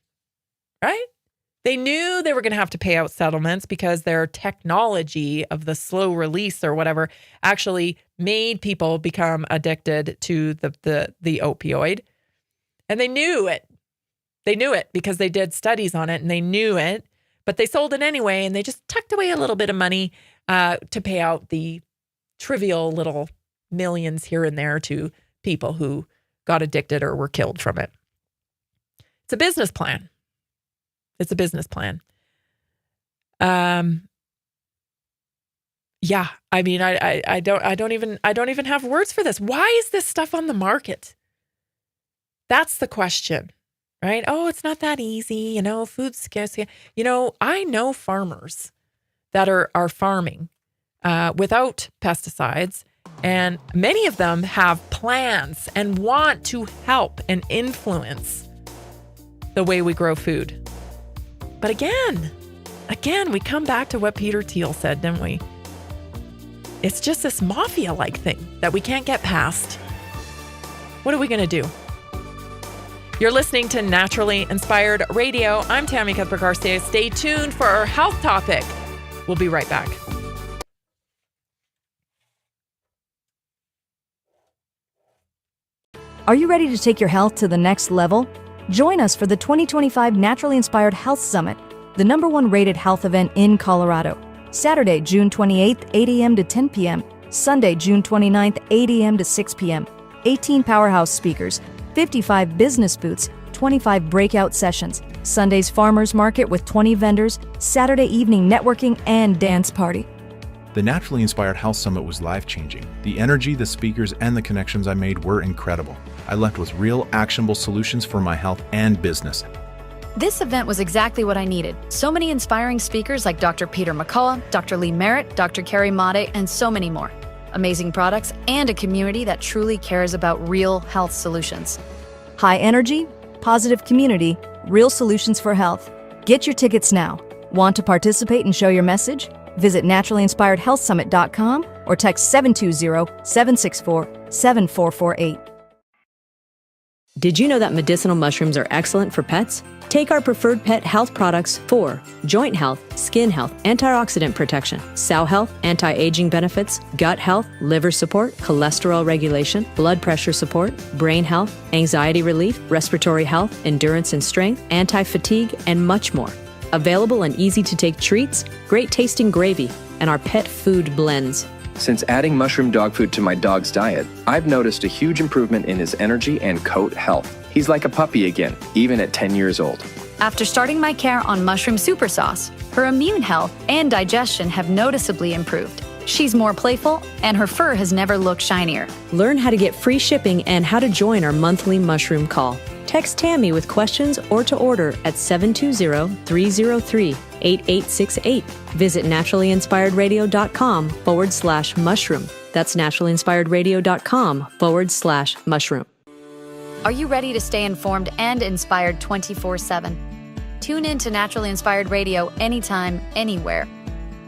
right? They knew they were going to have to pay out settlements because their technology of the slow release or whatever actually made people become addicted to the opioid. And they knew it. They knew it because they did studies on it and they knew it, but they sold it anyway and they just tucked away a little bit of money to pay out the trivial little millions here and there to people who got addicted or were killed from it. It's a business plan. It's a business plan. Yeah, I mean, I don't even have words for this. Why is this stuff on the market? That's the question, right? Oh, it's not that easy, food's scarce. I know farmers that are farming without pesticides, and many of them have plans and want to help and influence the way we grow food. But again, we come back to what Peter Thiel said, didn't we? It's just this mafia-like thing that we can't get past. What are we going to do? You're listening to Naturally Inspired Radio. I'm Tammy Cuthbert-Garcia. Stay tuned for our health topic. We'll be right back. Are you ready to take your health to the next level? Join us for the 2025 Naturally Inspired Health Summit, the #1 rated health event in Colorado. Saturday, June 28th, 8 a.m. to 10 p.m. Sunday, June 29th, 8 a.m. to 6 p.m. 18 powerhouse speakers, 55 business booths, 25 breakout sessions. Sunday's farmers market with 20 vendors, Saturday evening networking and dance party. The Naturally Inspired Health Summit was life-changing. The energy, the speakers, and the connections I made were incredible. I left with real, actionable solutions for my health and business. This event was exactly what I needed. So many inspiring speakers like Dr. Peter McCullough, Dr. Lee Merritt, Dr. Carrie Made, and so many more. Amazing products and a community that truly cares about real health solutions. High energy, positive community, real solutions for health. Get your tickets now. Want to participate and show your message? Visit naturallyinspiredhealthsummit.com or text 720-764-7448. Did you know that medicinal mushrooms are excellent for pets? Take our preferred pet health products for joint health, skin health, antioxidant protection, sow health, anti-aging benefits, gut health, liver support, cholesterol regulation, blood pressure support, brain health, anxiety relief, respiratory health, endurance and strength, anti-fatigue, and much more. Available in easy-to-take treats, great-tasting gravy, and our pet food blends. Since adding mushroom dog food to my dog's diet, I've noticed a huge improvement in his energy and coat health. He's like a puppy again, even at 10 years old. After starting my care on mushroom super sauce, her immune health and digestion have noticeably improved. She's more playful, and her fur has never looked shinier. Learn how to get free shipping and how to join our monthly mushroom call. Text Tammy with questions or to order at 720-303-8868. Visit naturallyinspiredradio.com/mushroom. That's naturallyinspiredradio.com/mushroom. Are you ready to stay informed and inspired 24/7? Tune in to Naturally Inspired Radio anytime, anywhere.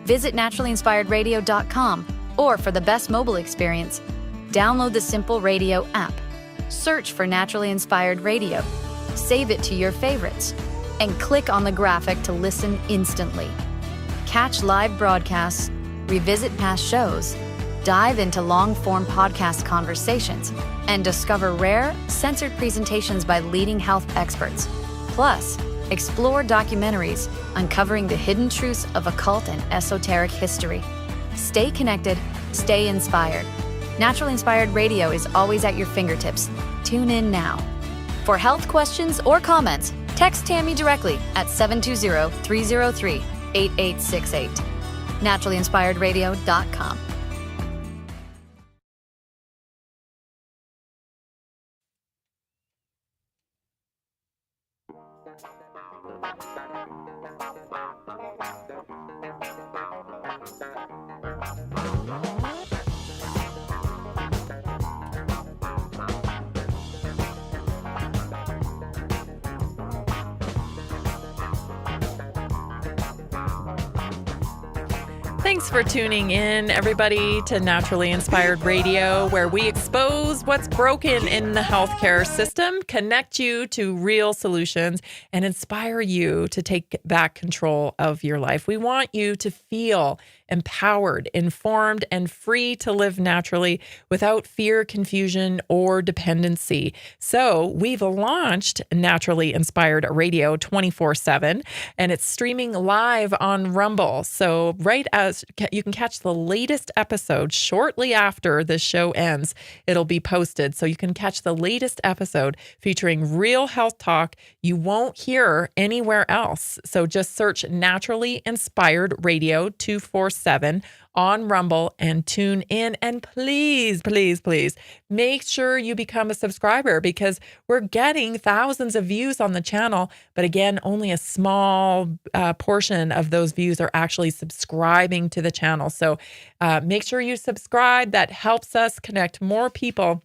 Visit naturallyinspiredradio.com, or for the best mobile experience, download the Simple Radio app. Search for Naturally Inspired Radio, save it to your favorites, and click on the graphic to listen instantly. Catch live broadcasts, revisit past shows, dive into long-form podcast conversations, and discover rare, censored presentations by leading health experts. Plus, explore documentaries uncovering the hidden truths of occult and esoteric history. Stay connected, stay inspired. Naturally Inspired Radio is always at your fingertips. Tune in now. For health questions or comments, text Tammy directly at 720-303-8868. naturallyinspiredradio.com. Thanks for tuning in, everybody, to Naturally Inspired Radio, where we expose what's broken in the healthcare system, connect you to real solutions, and inspire you to take back control of your life. We want you to feel empowered, informed, and free to live naturally without fear, confusion, or dependency. So we've launched Naturally Inspired Radio 24/7, and it's streaming live on Rumble. So right as you can catch the latest episode shortly after the show ends, it'll be posted. So you can catch the latest episode featuring real health talk you won't hear anywhere else. So just search Naturally Inspired Radio 24/7 on Rumble and tune in. And please, please, please make sure you become a subscriber, because we're getting thousands of views on the channel. But again, only a small portion of those views are actually subscribing to the channel. So make sure you subscribe. That helps us connect more people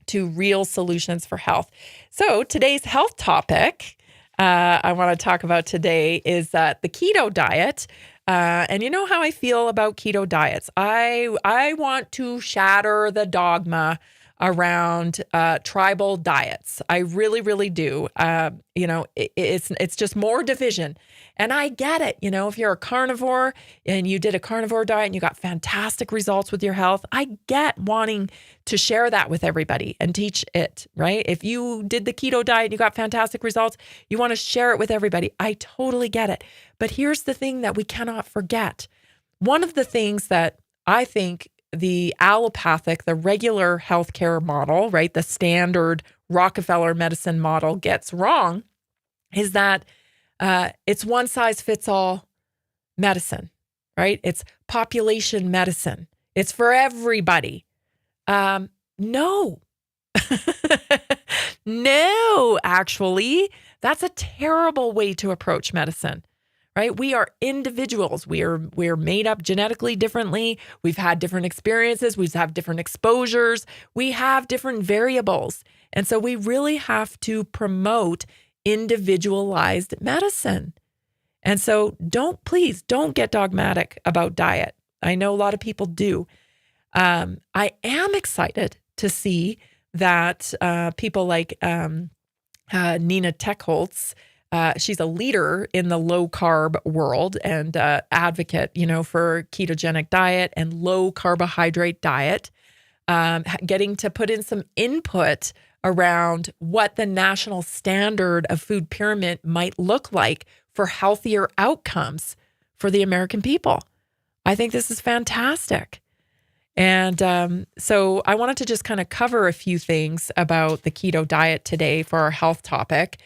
to real solutions for health. So today's health topic I want to talk about today is the keto diet. And you know how I feel about keto diets. I want to shatter the dogma around tribal diets. I really, really do. It's just more division. And I get it. You know, if you're a carnivore and you did a carnivore diet and you got fantastic results with your health, I get wanting to share that with everybody and teach it, right? If you did the keto diet and you got fantastic results, you want to share it with everybody. I totally get it. But here's the thing that we cannot forget. One of the things that I think the allopathic, the regular healthcare model, right, the standard Rockefeller medicine model gets wrong is that it's one size fits all medicine, right? It's population medicine. It's for everybody. No. No, actually, that's a terrible way to approach medicine, right? We are individuals. We're made up genetically differently. We've had different experiences. We have different exposures. We have different variables. And so we really have to promote individualized medicine. And so please don't get dogmatic about diet. I know a lot of people do. I am excited to see that people like Nina Techholz, she's a leader in the low carb world and advocate, for ketogenic diet and low carbohydrate diet, getting to put in some input around what the national standard of food pyramid might look like for healthier outcomes for the American people. I think this is fantastic. And so I wanted to just kind of cover a few things about the keto diet today for our health topic,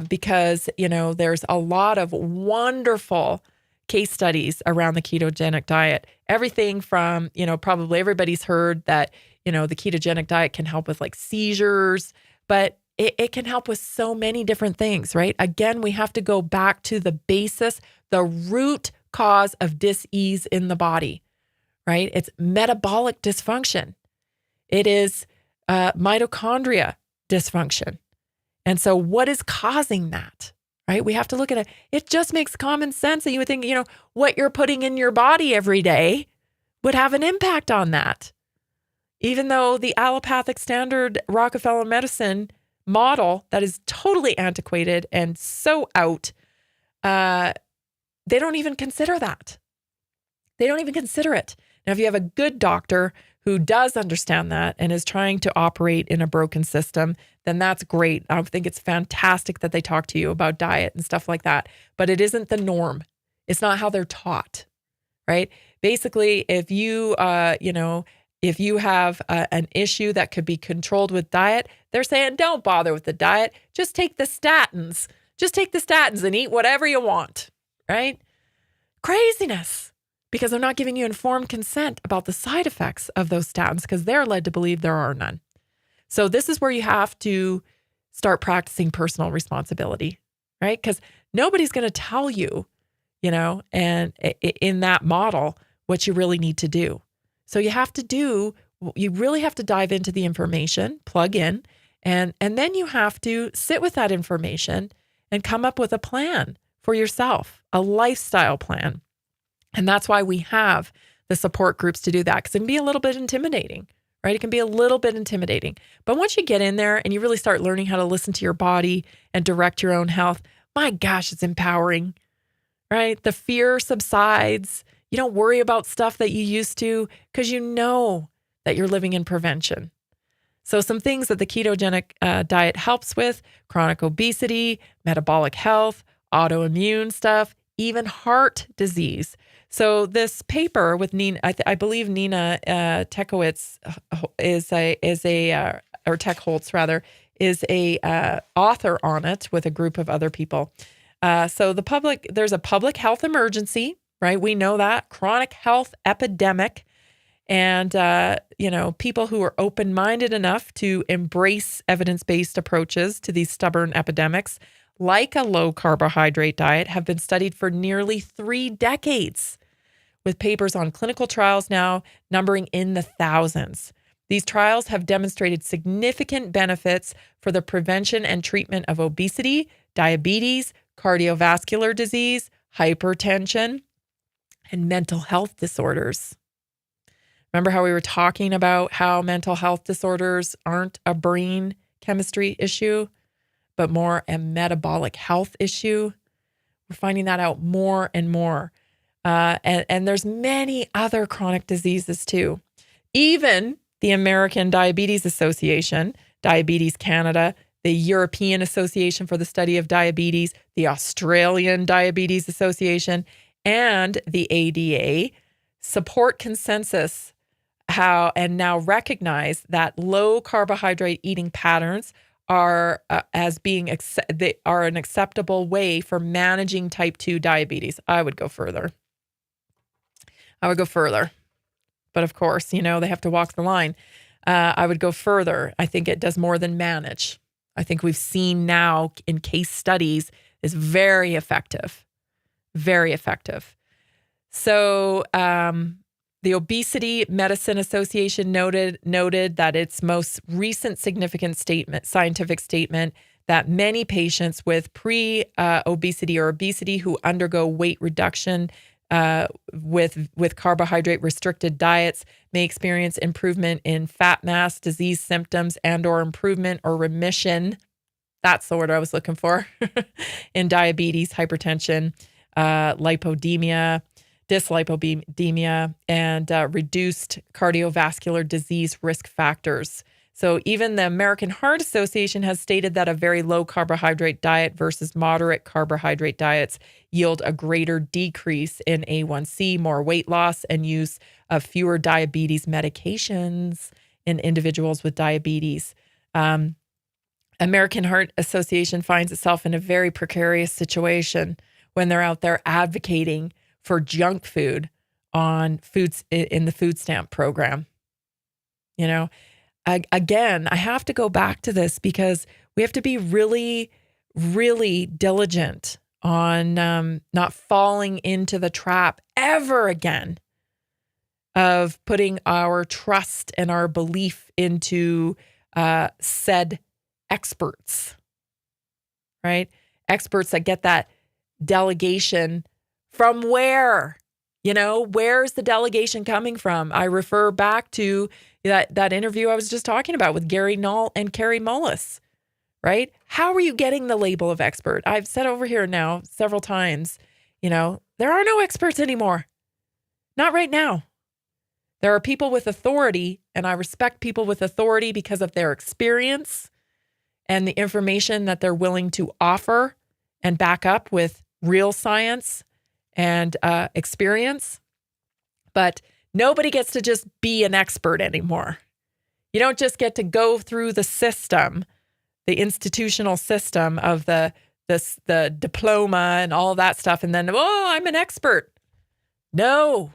because, there's a lot of wonderful case studies around the ketogenic diet. Everything from, probably everybody's heard that, the ketogenic diet can help with like seizures, but it can help with so many different things, right? Again, we have to go back to the basis, the root cause of dis-ease in the body. Right? It's metabolic dysfunction. It is mitochondria dysfunction. And so what is causing that? Right? We have to look at it. It just makes common sense that you would think, what you're putting in your body every day would have an impact on that. Even though the allopathic standard Rockefeller medicine model that is totally antiquated and so out, they don't even consider that. They don't even consider it. Now, if you have a good doctor who does understand that and is trying to operate in a broken system, then that's great. I think it's fantastic that they talk to you about diet and stuff like that. But it isn't the norm. It's not how they're taught, right? Basically, if you, if you have an issue that could be controlled with diet, they're saying, don't bother with the diet. Just take the statins. Just take the statins and eat whatever you want, right? Craziness. Because they're not giving you informed consent about the side effects of those statins because they're led to believe there are none. So this is where you have to start practicing personal responsibility, right? Because nobody's going to tell you, and in that model, what you really need to do. So you really have to dive into the information, plug in, and then you have to sit with that information and come up with a plan for yourself, a lifestyle plan. And that's why we have the support groups to do that, because it can be a little bit intimidating, right? It can be a little bit intimidating. But once you get in there and you really start learning how to listen to your body and direct your own health, my gosh, it's empowering, right? The fear subsides. You don't worry about stuff that you used to because you know that you're living in prevention. So some things that the ketogenic diet helps with: chronic obesity, metabolic health, autoimmune stuff, even heart disease. So this paper with Nina, I believe Nina Techholz is a author on it with a group of other people. So there's a public health emergency, right? We know that chronic health epidemic, and people who are open-minded enough to embrace evidence-based approaches to these stubborn epidemics, like a low carbohydrate diet, have been studied for nearly 3 decades, with papers on clinical trials now numbering in the thousands. These trials have demonstrated significant benefits for the prevention and treatment of obesity, diabetes, cardiovascular disease, hypertension, and mental health disorders. Remember how we were talking about how mental health disorders aren't a brain chemistry issue, but more a metabolic health issue? We're finding that out more and more. And there's many other chronic diseases too. Even the American Diabetes Association, Diabetes Canada, the European Association for the Study of Diabetes, the Australian Diabetes Association, and the ADA support consensus and now recognize that low carbohydrate eating patterns are they are an acceptable way for managing type 2 diabetes. I would go further. But of course, they have to walk the line. I would go further. I think it does more than manage. I think we've seen now in case studies is very effective. Very effective. So the Obesity Medicine Association noted that its most recent significant scientific statement that many patients with pre-obesity or obesity who undergo weight reduction with carbohydrate restricted diets may experience improvement in fat mass, disease symptoms, and/or improvement or remission. That's the word I was looking for. In diabetes, hypertension, lipodemia, dyslipidemia, and reduced cardiovascular disease risk factors. So even the American Heart Association has stated that a very low carbohydrate diet versus moderate carbohydrate diets yield a greater decrease in A1C, more weight loss, and use of fewer diabetes medications in individuals with diabetes. American Heart Association finds itself in a very precarious situation when they're out there advocating for junk food on foods in the food stamp program. Again, I have to go back to this because we have to be really, really diligent on not falling into the trap ever again of putting our trust and our belief into said experts, right? Experts that get that delegation from where? Where's the delegation coming from? I refer back to that interview I was just talking about with Gary Null and Carrie Mullis, right? How are you getting the label of expert? I've said over here now several times, there are no experts anymore. Not right now. There are people with authority, and I respect people with authority because of their experience and the information that they're willing to offer and back up with real science and experience. But nobody gets to just be an expert anymore. You don't just get to go through the system, the institutional system of the diploma and all that stuff, and then, I'm an expert. No,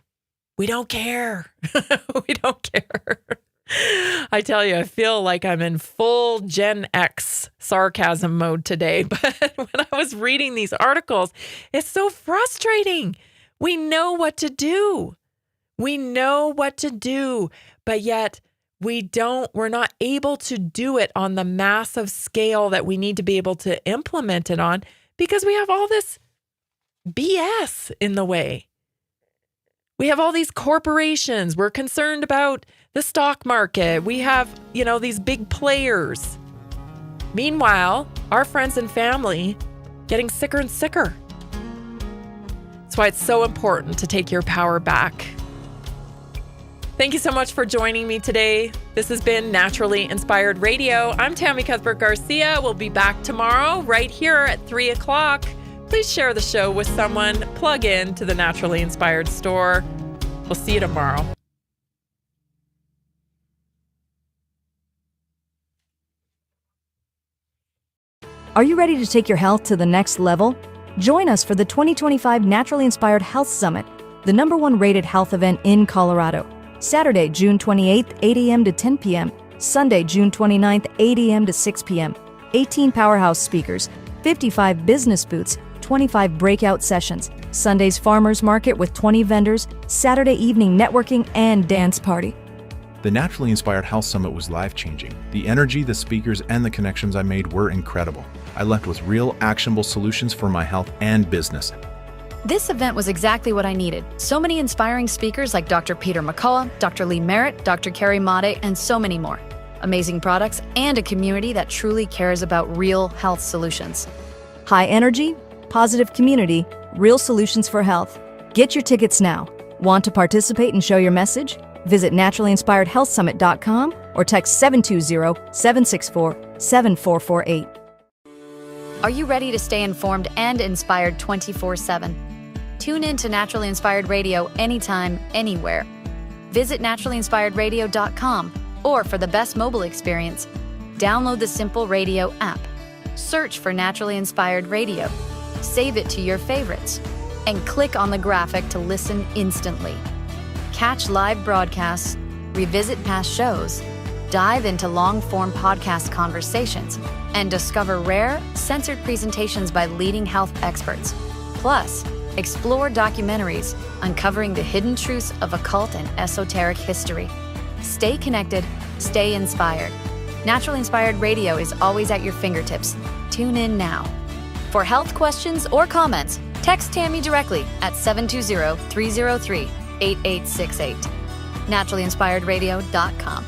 we don't care. We don't care. I tell you, I feel like I'm in full Gen X sarcasm mode today. But when I was reading these articles, it's so frustrating. We know what to do. But yet we're not able to do it on the massive scale that we need to be able to implement it on because we have all this BS in the way. We have all these corporations. We're concerned about the stock market. We have, these big players. Meanwhile, our friends and family getting sicker and sicker. That's why it's so important to take your power back. Thank you so much for joining me today. This has been Naturally Inspired Radio. I'm Tammy Cuthbert Garcia. We'll be back tomorrow right here at 3 o'clock. Please share the show with someone. Plug in to the Naturally Inspired store. We'll see you tomorrow. Are you ready to take your health to the next level? Join us for the 2025 Naturally Inspired Health Summit, the #1 rated health event in Colorado. Saturday, June 28th, 8 a.m. to 10 p.m. Sunday, June 29th, 8 a.m. to 6 p.m. 18 powerhouse speakers, 55 business booths, 25 breakout sessions, Sunday's farmers market with 20 vendors, Saturday evening networking and dance party. The Naturally Inspired Health Summit was life-changing. The energy, the speakers, and the connections I made were incredible. I left with real, actionable solutions for my health and business. This event was exactly what I needed. So many inspiring speakers like Dr. Peter McCullough, Dr. Lee Merritt, Dr. Carrie Made, and so many more. Amazing products and a community that truly cares about real health solutions. High energy, positive community, real solutions for health. Get your tickets now. Want to participate and show your message? Visit naturallyinspiredhealthsummit.com or text 720-764-7448. Are you ready to stay informed and inspired 24/7? Tune in to Naturally Inspired Radio anytime, anywhere. Visit naturallyinspiredradio.com, or for the best mobile experience, download the Simple Radio app. Search for Naturally Inspired Radio, save it to your favorites, and click on the graphic to listen instantly. Catch live broadcasts, revisit past shows, dive into long-form podcast conversations, and discover rare, censored presentations by leading health experts. Plus, explore documentaries uncovering the hidden truths of occult and esoteric history. Stay connected, stay inspired. Naturally Inspired Radio is always at your fingertips. Tune in now. For health questions or comments, text Tammy directly at 720-303-8868. naturallyinspiredradio.com.